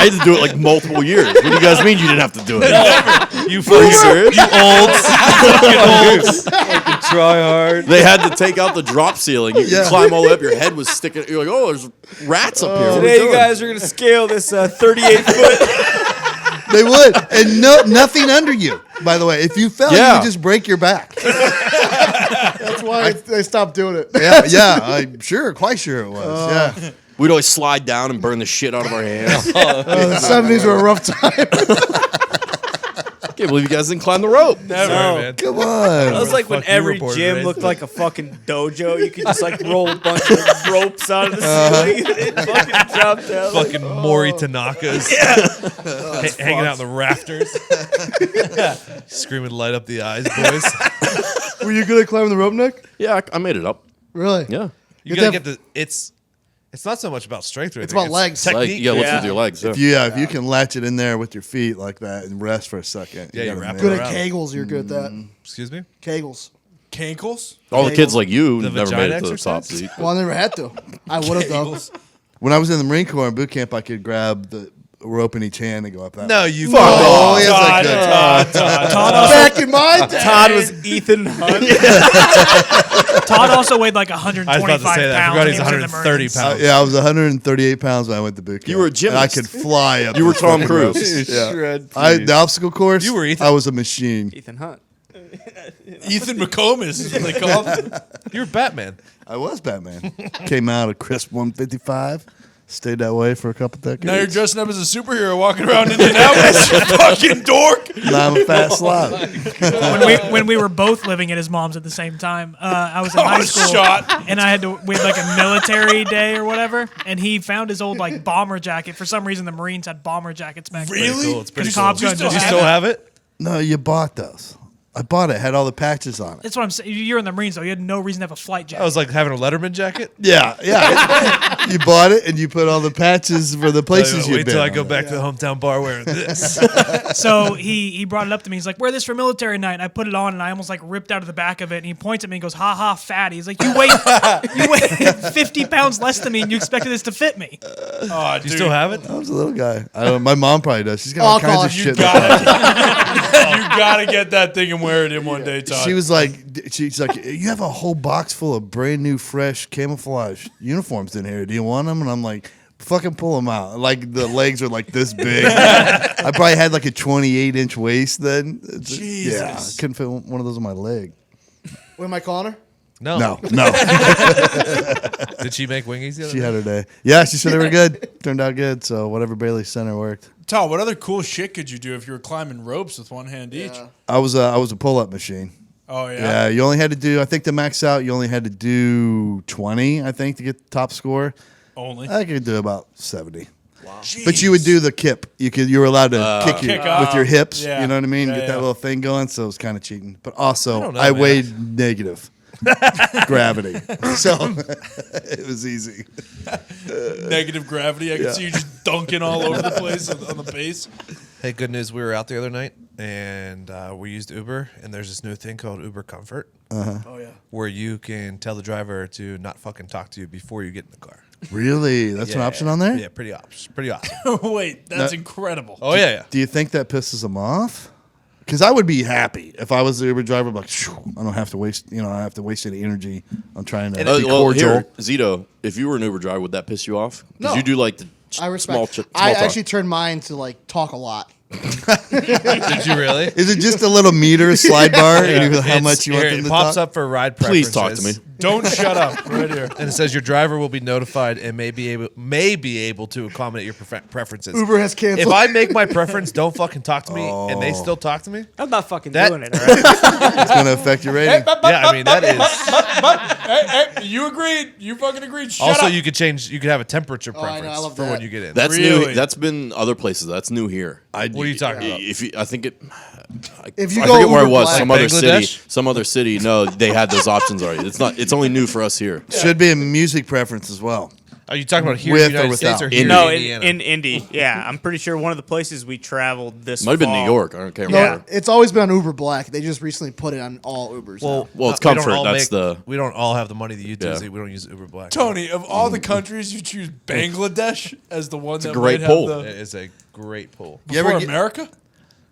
had to do it like multiple years. What do you guys mean you didn't have to do it? You Are you serious? Try hard. They had to take out the drop ceiling. You Yeah. climb all the way up. Your head was sticking. You're like, oh, there's rats up here. What are we Today, you doing? guys are gonna scale this 38 foot. They would, and nothing under you. By the way, if you fell, you Yeah. would just break your back. That's why they stopped doing it. Yeah, I'm sure, quite sure it was. Yeah, We'd always slide down and burn the shit out of our hands. The 70s were a rough time. I can't believe you guys didn't climb the rope. Sorry, man. come It on. was like when fuck you every reported, gym right? looked like a fucking dojo. You could just like roll a bunch of ropes out of the ceiling and it fucking dropped down. Fucking Mori Tanakas. Hanging out in the rafters. Screaming, light up the eyes, boys. Were you good at climbing the rope, Nick? Yeah, I made it up. Really? Yeah. You gotta get the. It's not so much about strength. It's about legs. Like, Technique. you gotta lift Yeah. with your legs. Yeah. If you can latch it in there with your feet like that and rest for a second. Yeah, you gotta wrap nail Good it. at Kegels, you're good at that. Excuse me? Kegels. Cankles. All the kids like you The never made vagina it to the top exercise? seat. Well, I never had to. I would have though. When I was in the Marine Corps in boot camp, I could grab the rope in each hand and go up that. No, way. you. Oh, yes, I could. Back in my day. Todd was Ethan Hunt. Todd also weighed like I was 125 about to say that. I pounds. forgot when he's he was in the 130 Marines. pounds. Yeah, I was 138 pounds when I went to boot camp. You were a And I gymnast. could fly up. You were those Tom fucking ropes. Cruise. Yeah. The obstacle course. You were Ethan. I was a machine. Ethan Hunt. Ethan McComas is what they call him. You were Batman. I was Batman. Came out a crisp 155. Stayed that way for a couple decades. Now you're dressing up as a superhero walking around Indianapolis, you fucking dork. Now I'm a fat slob. When we were both living at his mom's at the same time, I was in high school, shot. and I had to. We had like a military day or whatever, and he found his old like bomber jacket. For some reason, the Marines had bomber jackets back then. Really? Cool. It's pretty The cool. Top Do Gun you just still had have it? No, you bought those. I bought it. Had all the patches on it. That's what I'm saying. You're in the Marines though. You had no reason to have a flight jacket. I was like having a Letterman jacket. Yeah. You bought it and you put all the patches for the places you've Wait been. till I on go it. back to the hometown bar wearing this. So he brought it up to me. He's like, "Wear this for military night." And I put it on, and I almost like ripped out of the back of it. And he points at me and goes, "Ha ha, fatty." He's like, "You weigh 50 pounds less than me, and you expected this to fit me." Oh, Do you still have it? I was a little guy. I don't, my mom probably does. She's got Oh, all I'll kinds call of her. shit. You like that. You gotta get that thing and wear it in one day, Todd. She was like, you have a whole box full of brand new, fresh camouflage uniforms in here. Do you want them? And I'm like, fucking pull them out. Like the legs are like this big. I probably had like a 28-inch waist then. Jesus. Yeah, I couldn't fit one of those on my leg. What am I calling her? No. Did she make wingies the other She day? had her day. Yeah, she said they were good. Turned out good. So whatever Bailey sent her worked. Todd, what other cool shit could you do if you were climbing ropes with one hand each? I was a pull-up machine. Oh, yeah? Yeah, you only had to do, I think to max out, you only had to do 20, I think, to get the top score. Only? I could do about 70. But you would do the kip. You were allowed to kick Kick with off. your hips. Yeah. You know what I mean? Yeah, Get yeah. that little thing going. So it was kind of cheating. But also, don't know, I man. weighed negative gravity. So it was easy. Negative gravity. I can see you just dunking all over the place on the base. Hey, good news. We were out the other night and we used Uber, and there's this new thing called Uber Comfort. Oh, yeah. Where you can tell the driver to not fucking talk to you before you get in the car. Really? That's an option on there? Yeah, pretty awesome. Wait, that's incredible. Oh, yeah. Do you think that pisses them off? Because I would be happy if I was the Uber driver. I'm like, "Phew, I don't have to waste. I don't have to waste any energy on trying to be Well, cordial. here, Zito, if you were an Uber driver, would that piss you off? Because No. you do like the I respect. small talk. I actually turned mine to like talk a lot. Did you really? Is it just a little meter slide bar? And you, how It's- much you want here, them it to pops talk? up for ride Please preferences. talk to me. Don't shut up right here. And it says your driver will be notified and may be able to accommodate your preferences. Uber has canceled. If I make my preference, don't fucking talk to me, and they still talk to me. I'm not fucking That- doing it. All right? It's going to affect your rating. Yeah, I mean that is. Hey, you agreed. You fucking agreed. Shut Also, up. you could change. You could have a temperature I know, I preference love for that. when you get in. That's Really? new. That's been other places. That's new here. What are you talking about? If you, I think it. If you I go forget where it Uber was. Black- Some other city. Bangladesh? Some other city. No, they had those options already. It's not. It's only new for us here. Should be a music preference as well. Are you talking about here With in the or United States without? or here No, in in, Indiana? in Indy. Yeah, I'm pretty sure one of the places we traveled this Might have been fall- New York. I can't No, remember. it's always been on Uber Black. They just recently put it on all Ubers. now. Well, it's we don't comfort. all That's the- We don't all have the money that you do. Yeah. So we don't use Uber Black. Tony, of all the countries, you choose Bangladesh as the one that great might poll. have It the is a great pull. You ever for get- America.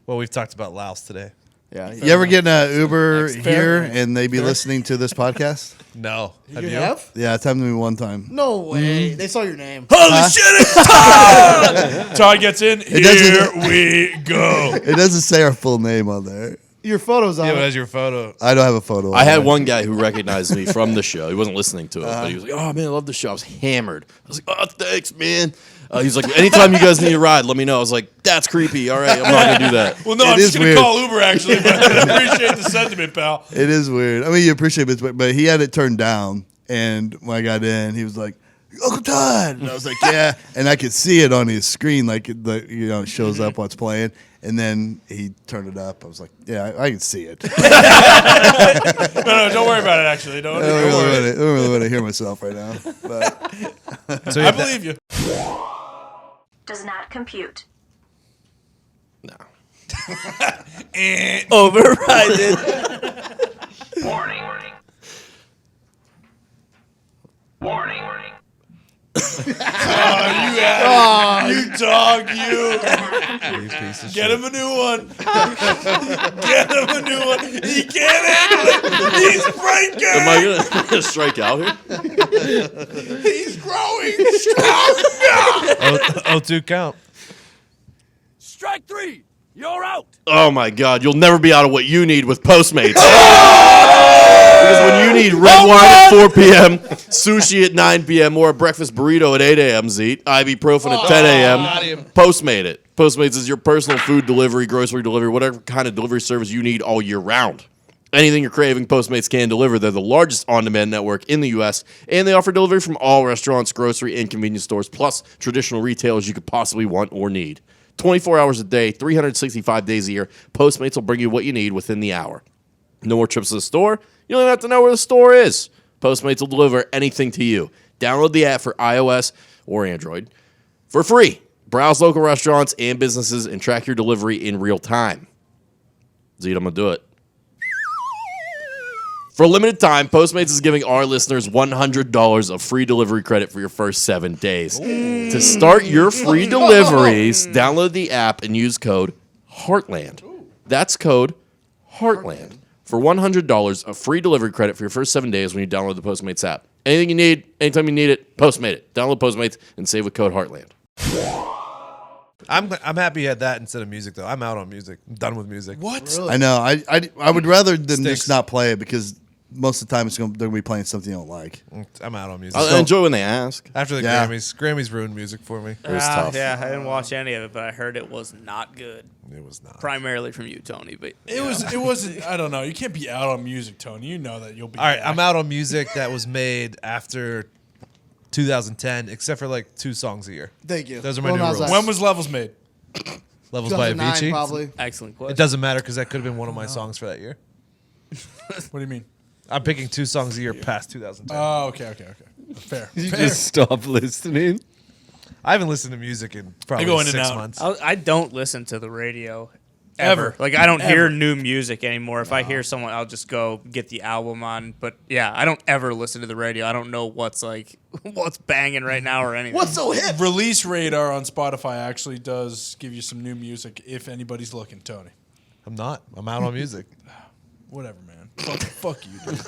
Well, we've talked about Laos today. You ever get in an Uber Fair. here and they be listening to this podcast? No, you have? Yeah, it's happened to me one time. No way. They saw your name. Holy shit! It's Todd. Todd gets in. Here doesn't- we go. It doesn't say our full name on there. Your photos on Yeah, but it. as your photo. I don't have a photo. I on had there. one guy who recognized me from the show. He wasn't listening to it, but he was like, "Oh man, I love the show." I was hammered. I was like, "Oh, thanks, man." He's like, "Anytime you guys need a ride, let me know." I was like, "That's creepy. All right, I'm not gonna do that." Well, no, It I'm just is gonna weird. call Uber actually. But I appreciate the sentiment, pal. It is weird. I mean, you appreciate it, but he had it turned down. And when I got in, he was like, "Uncle Todd," and I was like, "Yeah," and I could see it on his screen, like it shows up what's playing. And then he turned it up. I was like, "Yeah, I can see it." No, don't worry about it. Actually, don't I don't worry. really want to hear myself right now. But So I believe you. Does not compute. No. Overrided. Warning. You dog, you. You piece of Get shit. him a new one. Get him a new one. He can't handle it. He's breaking. Am I gonna strike out here? He's growing stronger. 0-2 count. Strike three. You're out. Oh my God, you'll never be out of what you need with Postmates. Because when you need red wine at 4 p.m., sushi at 9 p.m., or a breakfast burrito at 8 a.m., Zeet, ibuprofen at 10 a.m., Postmate it. Postmates is your personal food delivery, grocery delivery, whatever kind of delivery service you need all year round. Anything you're craving, Postmates can deliver. They're the largest on-demand network in the U.S., and they offer delivery from all restaurants, grocery, and convenience stores, plus traditional retailers you could possibly want or need. 24 hours a day, 365 days a year, Postmates will bring you what you need within the hour. No more trips to the store. You don't even have to know where the store is. Postmates will deliver anything to you. Download the app for iOS or Android for free. Browse local restaurants and businesses and track your delivery in real time. Zeet, I'm going to do it. For a limited time, Postmates is giving our listeners $100 of free delivery credit for your first 7 days. To start your free deliveries, download the app and use code Heartland. That's code Heartland for $100 of free delivery credit for your first 7 days when you download the Postmates app. Anything you need, anytime you need it, Postmate it. Download Postmates and save with code Heartland. I'm happy you had that instead of music though. I'm out on music. I'm done with music. What? I know. I would rather than Sticks. just not play it because most of the time they're going to be playing something you don't like. I'm out on music. I enjoy when they ask. After the Yeah. Grammys ruined music for me. It was tough. Yeah, I didn't watch any of it, but I heard it was not good. It was not. Primarily from you, Tony. But It wasn't. I don't know. You can't be out on music, Tony. You know that you'll be. All right, back. I'm out on music that was made after 2010, except for like 2 songs a year. Thank you. Those are my Lil new Nas rules. X. When was Levels made? Levels by 2009 Avicii. probably. excellent It question. doesn't matter because that could have been one of my songs for that year. What do you mean? I'm picking 2 songs a year past 2010. Oh, okay. Fair. You Fair. just stop listening. I haven't listened to music in probably go in and 6 out. months. I don't listen to the radio Ever. ever. Like I don't hear Ever. new music anymore. If I hear someone, I'll just go get the album on. But yeah, I don't ever listen to the radio. I don't know what's banging right now or anything. What's so hip? Release Radar on Spotify actually does give you some new music if anybody's looking, Tony. I'm not. I'm out on music. Whatever, man. Fuck you, dude.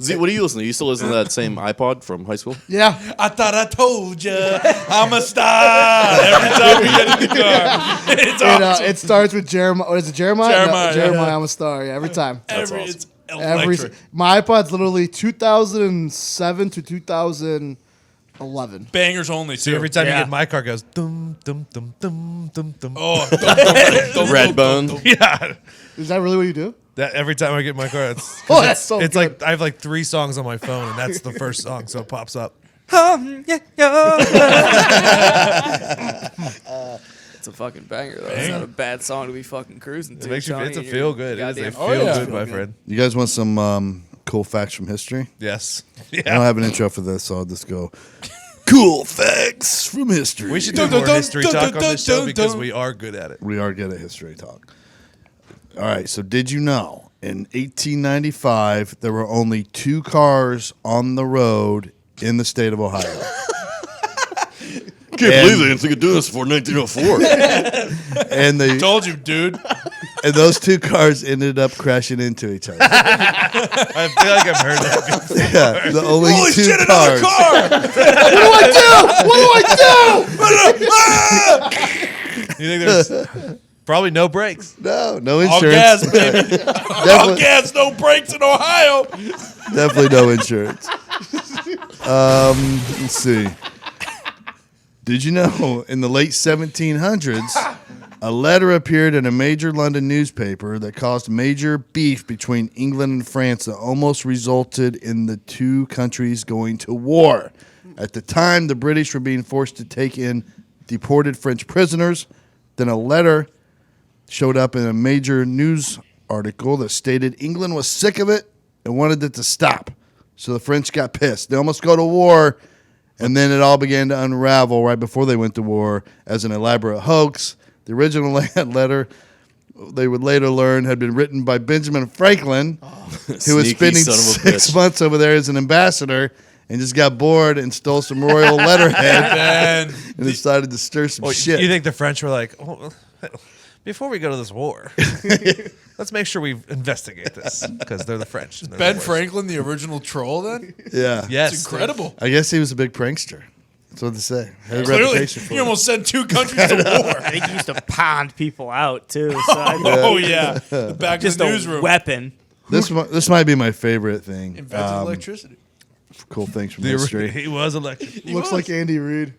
Z, what do you listen to? You still listen to that same iPod from high school? Yeah. I thought I told you I'm a star. Every time we get in the car, it's awesome. It starts with Jeremiah. What is it, Jeremiah? Jeremiah, No, Jeremiah, yeah. I'm a star. Yeah, every time. It's electric. My iPod's literally 2007 to 2011. Bangers only, too. So every time you Yeah. get in my car, it goes dum dum dum dum dum dum. Oh, Redbone. Yeah. Is that really what you do? That every time I get in my car, it's Oh, that's so it's good. like I have like 3 songs on my phone, and that's the first song, so it pops up. It's a fucking banger though. It's not a bad song to be fucking cruising to. It makes you. Tony, It's a and feel you're good. It is a goddamn- feel yeah. good, my friend. You guys want some cool facts from history? Yes. I don't Yeah. have an intro for this, so I'll just go. Cool facts from history. We should do more history talk on this show because we are good at it. We are good at history talk. All right, so did you know in 1895 there were only 2 cars on the road in the state of Ohio? Can't believe they didn't think of doing this before 1904. And they told you, dude. and those 2 cars ended up crashing into each other. I feel like I've heard that before. Yeah, the only Holy 2 shit, cars. another car! What do I do? You think there's probably no brakes? No All insurance. gas, baby. All Definitely, gas, no brakes in Ohio. definitely no insurance. Let's see. Did you know in the late 1700s, a letter appeared in a major London newspaper that caused major beef between England and France that almost resulted in the 2 countries going to war? At the time, the British were being forced to take in deported French prisoners. Then a letter showed up in a major news article that stated England was sick of it and wanted it to stop. So the French got pissed. They almost go to war. And then it all began to unravel right before they went to war as an elaborate hoax. The original letter, they would later learn, had been written by Benjamin Franklin, who was Sneaky spending son of a 6 bitch. months over there as an ambassador and just got bored and stole some royal letterhead Man, and decided to stir some shit. You think the French were like, oh, before we go to this war, let's make sure we investigate this because they're the French. and they're Ben the worst. Franklin, the original troll, then? Yeah. Yes. It's incredible. I guess he was a big prankster. That's what they say. Had a Clearly, reputation for he it. almost sent 2 countries to war. I think he used to pound people out too. So Oh, yeah. The back just of the a newsroom. weapon. This might be my favorite thing. Invented electricity. Cool things from The- history. He was electric. Looks like Andy Reid.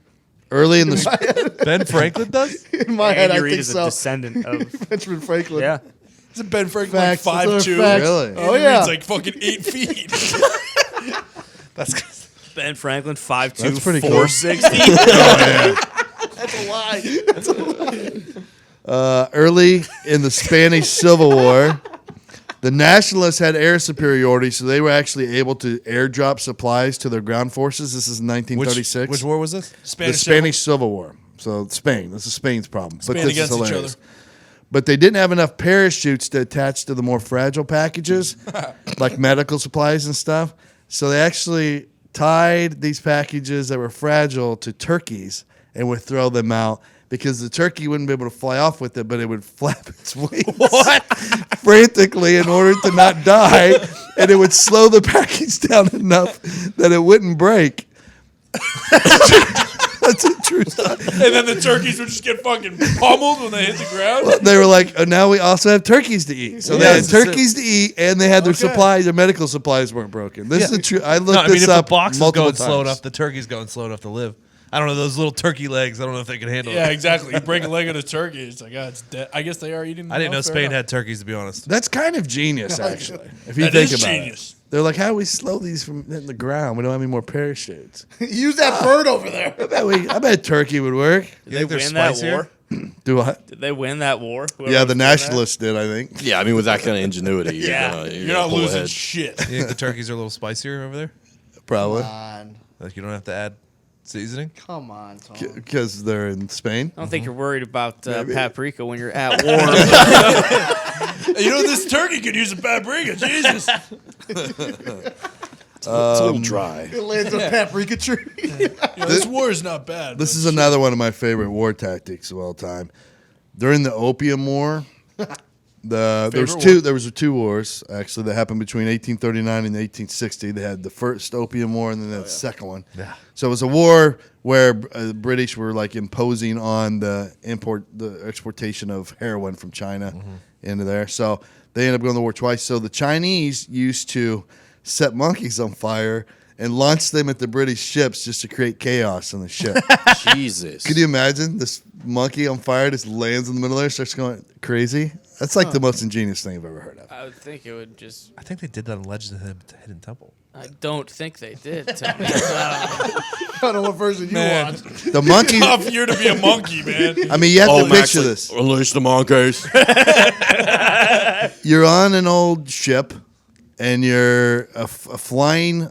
Early in the Ben Franklin does? In my head, Andy I Reid think is a so. descendant of. Benjamin Franklin. Yeah. Isn't Ben Franklin Facts. like Those are 5'2"? facts. Really? Andy Oh, yeah. Reid's like fucking 8 feet. That's 'cause- Ben Franklin, 5'2", That's pretty cool. 460. That's a lie. early in the Spanish Civil War, the Nationalists had air superiority, so they were actually able to airdrop supplies to their ground forces. This is in 1936. Which war was this? The Spanish Spanish Civil War. So Spain. This is Spain's problem. But Spain this against is each hilarious. other. But they didn't have enough parachutes to attach to the more fragile packages, like medical supplies and stuff. So they actually tied these packages that were fragile to turkeys and would throw them out because the turkey wouldn't be able to fly off with it, but it would flap its wings frantically in order to not die, and it would slow the package down enough that it wouldn't break. That's a true story. And then the turkeys would just get fucking pummeled when they hit the ground. They were like, oh, now we also have turkeys to eat. So they had turkeys to eat, and they had their supplies. Their medical supplies weren't broken. This is the truth. I looked No, I mean, this if up the box is multiple going slow times. enough, the turkey's going slow enough to live. I don't know, those little turkey legs, I don't know if they can handle Yeah, it. exactly. You break a leg on a turkey, it's like, ah, it's dead. I guess they are eating. I didn't know fair Spain enough. had turkeys, to be honest. That's kind of genius, actually. If you That think is about genius. it, they're like, how do we slow these from hitting the ground? We don't have any more parachutes. Use that bird over there. I bet turkey would work. Did they they're win that spicier? war? Do what? Did they win that war? Whoever Yeah, was the doing that? Nationalists did, I think. Yeah, I mean, with that kind of ingenuity, Yeah. You're gonna not pull losing ahead. shit. You think the turkeys are a little spicier over there? Probably. Like you don't have to add seasoning? Come on, Tom. Because they're in Spain. I don't think you're worried about paprika when you're at war. You know, this turkey could use a paprika. Jesus. It's a little dry. It lands a paprika tree. You know, this war is not bad. This is another one of my favorite war tactics of all time. During the Opium War, There was Favorite war? There was two wars actually that happened between 1839 and 1860. They had the first Opium War and then the second one. Yeah. So it was a war where the British were like imposing on the exportation of heroin from China into there. So they ended up going to war twice. So the Chinese used to set monkeys on fire and launch them at the British ships just to create chaos on the ship. Jesus. Could you imagine this monkey on fire just lands in the middle there, starts going crazy? That's like the most ingenious thing I've ever heard of. I would think it would just. I think they did that in Legend of the Hidden Temple. I don't think they did. Tony. I don't know what version you Man. watched. The monkey. Tough year to be a monkey, man. I mean, you have to picture actually, this. Unleash the monkeys. You're on an old ship, and you're a flying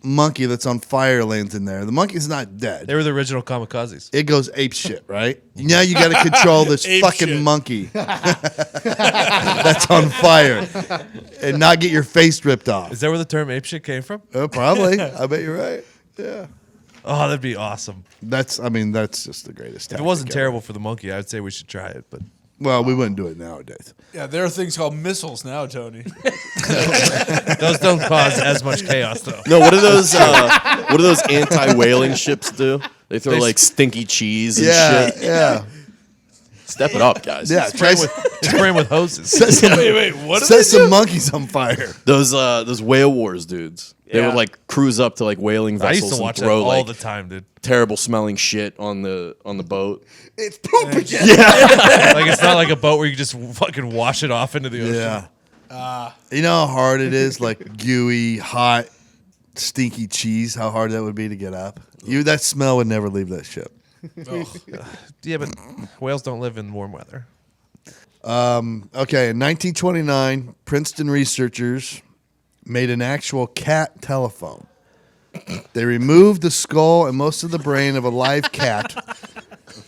monkey that's on fire lands in there. The monkey's not dead. They were the original kamikazes. It goes ape shit, right? Now you got to control this Ape fucking shit. monkey that's on fire and not get your face ripped off. Is that where the term ape shit came from? Probably. I bet you're right. Yeah. Oh, that'd be awesome. That's just the greatest. If it wasn't terrible for the monkey, I'd say we should try it. But Well, we wouldn't do it nowadays. Yeah, there are things called missiles now, Tony. those don't cause as much chaos, though. No, what do those anti-whaling ships do? They throw like stinky cheese and shit. Yeah. Step it up, guys. Yeah. Spray him with hoses. Wait, what do Set they some do? monkeys on fire. Those whale wars dudes. They Yeah. would like cruise up to like whaling I vessels used to watch and that throw all like the time, dude. terrible smelling shit on the boat. It's poop again. Like it's not like a boat where you just fucking wash it off into the ocean. Yeah. You know how hard it is, like gooey, hot, stinky cheese, how hard that would be to get up? That smell would never leave that ship. Yeah, but whales don't live in warm weather. Okay, in 1929, Princeton researchers made an actual cat telephone. They removed the skull and most of the brain of a live cat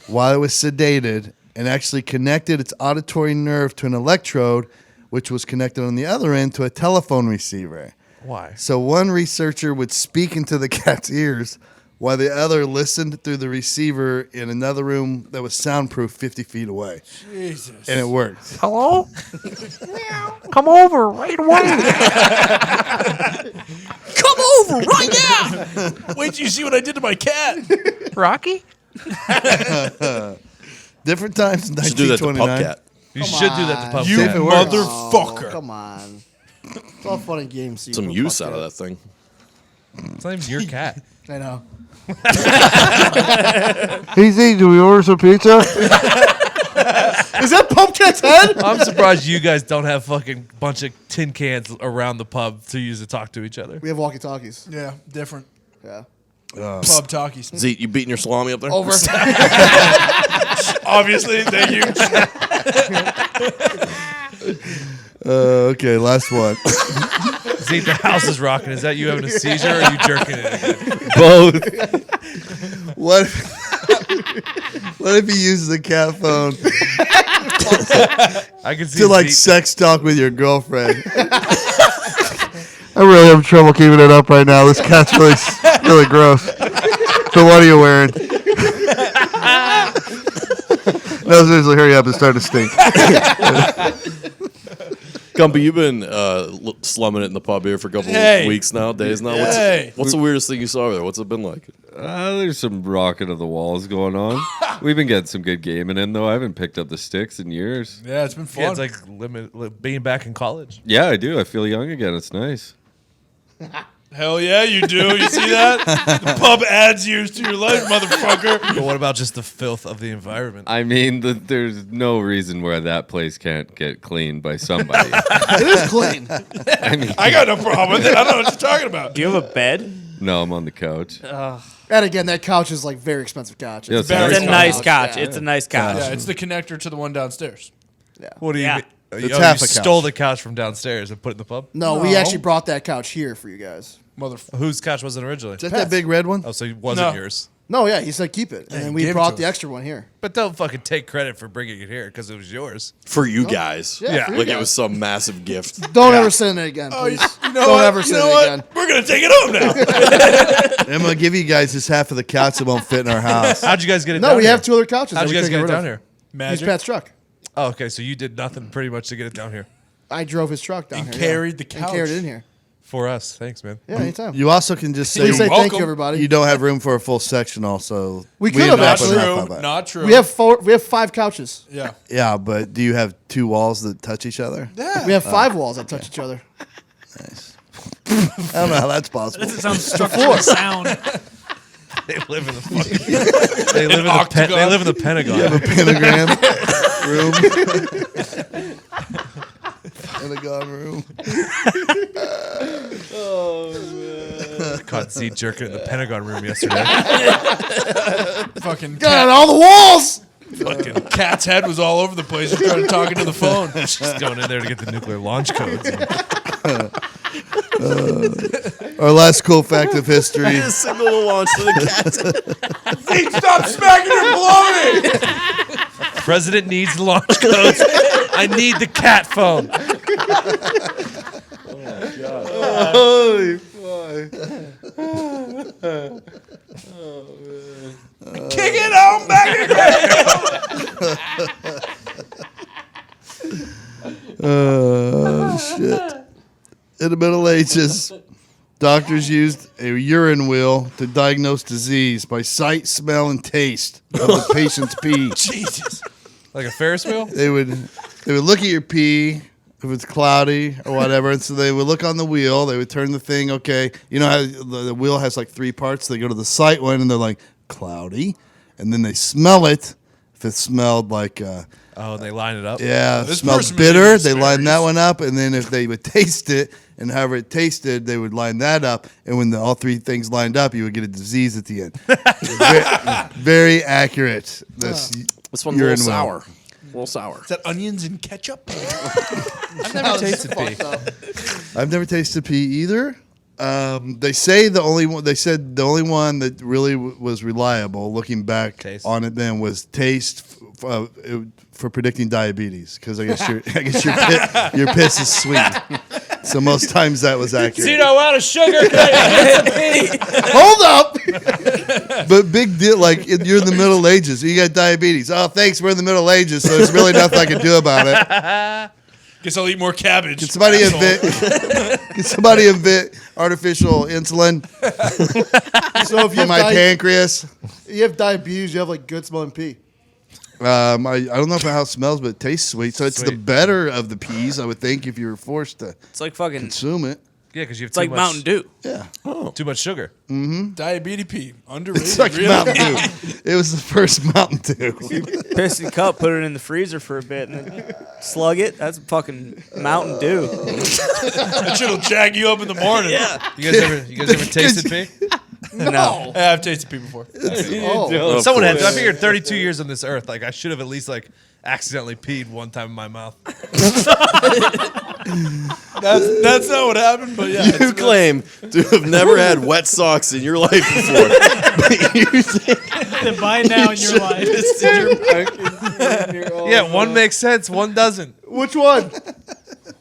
while it was sedated and actually connected its auditory nerve to an electrode, which was connected on the other end to a telephone receiver. Why? So one researcher would speak into the cat's ears while the other listened through the receiver in another room that was soundproof 50 feet away. Jesus. And it worked. Hello? Come over right away. Come over right now. Wait till you see what I did to my cat. Rocky? Different times in Should do that to 1929. Pupcat. You should do that to pup. You cat. motherfucker. Oh, come on. It's all fun and games. so you Some can use fuck out of it. that thing. It's not even your cat. I know. Easy, do we order some pizza? Is that Pumpkin's head? I'm surprised you guys don't have fucking bunch of tin cans around the pub to use to talk to each other. We have walkie-talkies. Yeah, different. Yeah. Pub talkies. Zeke, you beating your salami up there? Over. Obviously, thank you. Okay, last one. See, the house is rocking. Is that you having a seizure or are you jerking it again? Both. What if you use the cat phone I can see to like Zeke- sex talk with your girlfriend? I really have trouble keeping it up right now. This cat's really gross. So what are you wearing? No, seriously, hurry up and start to stink. Gumpy, you've been slumming it in the pub here for a couple Hey. weeks now, days now. Hey. What's the weirdest thing you saw there? What's it been like? There's some rocking of the walls going on. We've been getting some good gaming in, though. I haven't picked up the sticks in years. Yeah, it's been Yeah, fun. it's like being back in college. Yeah, I do. I feel young again. It's nice. Hell yeah, you do. You see that? The pub adds years to your life, motherfucker. But what about just the filth of the environment? I mean, there's no reason where that place can't get cleaned by somebody. It is clean. I mean, I got no problem with it. I don't know what you're talking about. Do you have a bed? no, I'm on the couch. And again, that couch is like very expensive couch. Yeah, It's it's very It's a nice couch. Yeah. It's a nice couch. Yeah, it's the connector to the one downstairs. What do you Yeah. mean? It's Oh, half you a couch. stole the couch from downstairs and put it in the pub? No, we actually brought that couch here for you guys. Motherfucker. Whose couch was it originally? Is that that big red one? Oh, so it wasn't No. yours. No, yeah, he said keep it, and then he we gave it brought to the us. extra one here. But don't fucking take credit for bringing it here because it was yours. For you guys. Yeah, for you Like it guys. was some massive gift. Don't ever send it again, please. You know Don't what? ever You send know it what? again. We're going to take it home now. I'm going to give you guys this half of the couch that won't fit in our house. How'd you guys get it No, down we here? have two other couches. How'd that you we guys couldn't get it rid down of. here? Use Magic. Pat's truck. Oh, okay. So you did nothing pretty much to get it down here I drove his truck down And here. carried the And couch. carried it in here. for us. Thanks, man. Yeah, anytime. You also can just say Please say thank welcome. you, everybody. you don't have room for a full section. Also, We could have end up Not with actually. half true. of it. Not true. We have 5 couches. Yeah. Yeah, but do you have 2 walls that touch each other? We have 5 walls that touch each other. I don't know how that's possible. Doesn't sound structurally sound. They live in the fucking. They live in the octagon. They live in the Pentagon. You have a pentagram room. Pentagon room. Caught Z jerking in the Pentagon room yesterday. Fucking Got all the walls. Fucking cat's head was all over the place. He started talking to the phone. just going in there to get the nuclear launch codes. Our last cool fact of history. Signal to launch to the cat. Hey, stop smacking your baloney! President needs launch codes. I need the cat phone. Holy fuck. Kick it on back again! Oh, shit. In the Middle Ages, doctors used a urine wheel to diagnose disease by sight, smell, and taste of the patient's pee. Jesus. Like a Ferris wheel? They would look at your pee if it's cloudy or whatever, and so they would look on the wheel. They would turn the thing. Okay, you know how the wheel has like 3 parts. They go to the sight one, and they're like cloudy, and then they smell it. If it smelled like Oh, they line it up. yeah, it This smelled person was bitter, eating they line that asparagus. one up, and then if they would taste it, and however it tasted, they would line that up, and when all 3 things lined up, you would get a disease at the end. Very accurate. This This one's a urine little wheel. sour. A little sour. Is that onions and ketchup? I've never tasted pee. I've never tasted pee either. They say the only one. They said the only one that really was reliable, looking back Taste. on it, then was taste for predicting diabetes. Because I guess your piss is sweet, so most times that was accurate. Zeno, out of sugar. Hold up! But big deal, like you're in the Middle Ages, you got diabetes. Oh, thanks, we're in the Middle Ages, so there's really nothing I can do about it. Guess I'll eat more cabbage. Can somebody asshole. invent artificial insulin So if you for have, my pancreas? you have diabetes, you have like good smelling pee. I don't know how it smells, but it tastes sweet. So it's the Sweet. better of the peas, I would think, if you were forced to It's like fucking. consume it. Yeah, because you have It's like Mountain Dew. Yeah, Too much sugar. Diabetes pee. Underrated. it's like really. Mountain Dew. It was the first Mountain Dew. Piss in a cup, put it in the freezer for a bit, and then slug it. That's fucking Mountain Dew. That shit'll jag you up in the morning. Yeah. You guys ever tasted pee? No. Yeah, I've tasted pee before. Oh, Someone had. I figured 32 years on this earth, like I should have at least like accidentally peed one time in my mouth. That's not what happened, but yeah. You claim to have never had wet socks in your life before. But you think Then by now in your life. this in your Yeah, one makes sense, one doesn't. which one?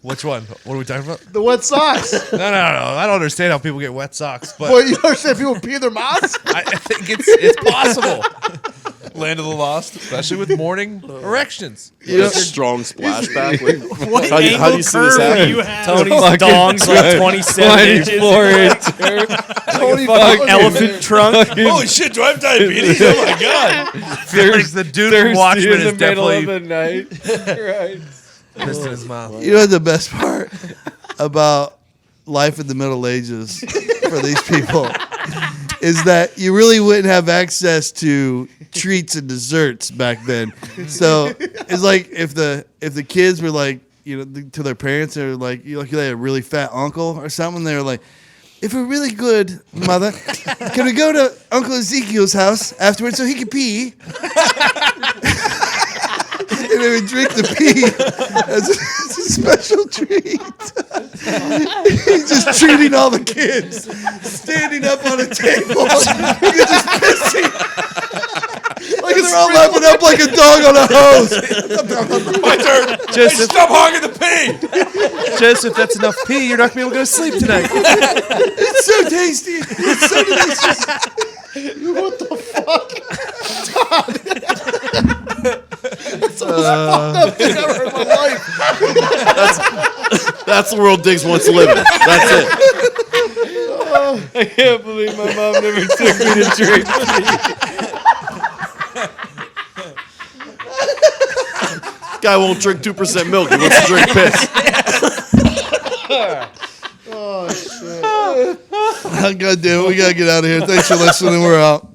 Which one? What are we talking about? The wet socks. No. I don't understand how people get wet socks, but Well, you understand people pee in their mouths? I think it's possible, Land of the Lost. especially with morning erections. You have a strong splashback. With, What how do you angle see this curve do happen? you have? Tony's dong's like 27 inches. 24 inch. Like a fucking elephant trunk. Holy shit, do I have diabetes? Oh my god. Like the dude from Watchmen in the is middle definitely of the night. Right. pissed in his mouth. You know the best part about life in the Middle Ages for these people is that you really wouldn't have access to treats and desserts back then. So it's like if the kids were like, you know, to their parents, they're like, you know, they had a really fat uncle or something. They were like, if we're really good, mother, can we go to Uncle Ezekiel's house afterwards so he can pee? And they would drink the pee as a special treat. He's just treating all the kids, standing up on a table, he's just pissing. Like they're all lapping up like a dog on a hose. My turn. Joseph, Stop hogging the pee. Joseph, that's enough pee. You're not gonna be able to go to sleep tonight. It's so tasty. It's so delicious. What the fuck? Todd. It's Fucked up thing I've ever heard in my life. That's the world Diggs wants to live in. That's it. I can't believe my mom never took me to drink. Guy won't drink 2% milk. He wants to drink piss. God damn it, we gotta get out of here. Thanks for listening. We're out.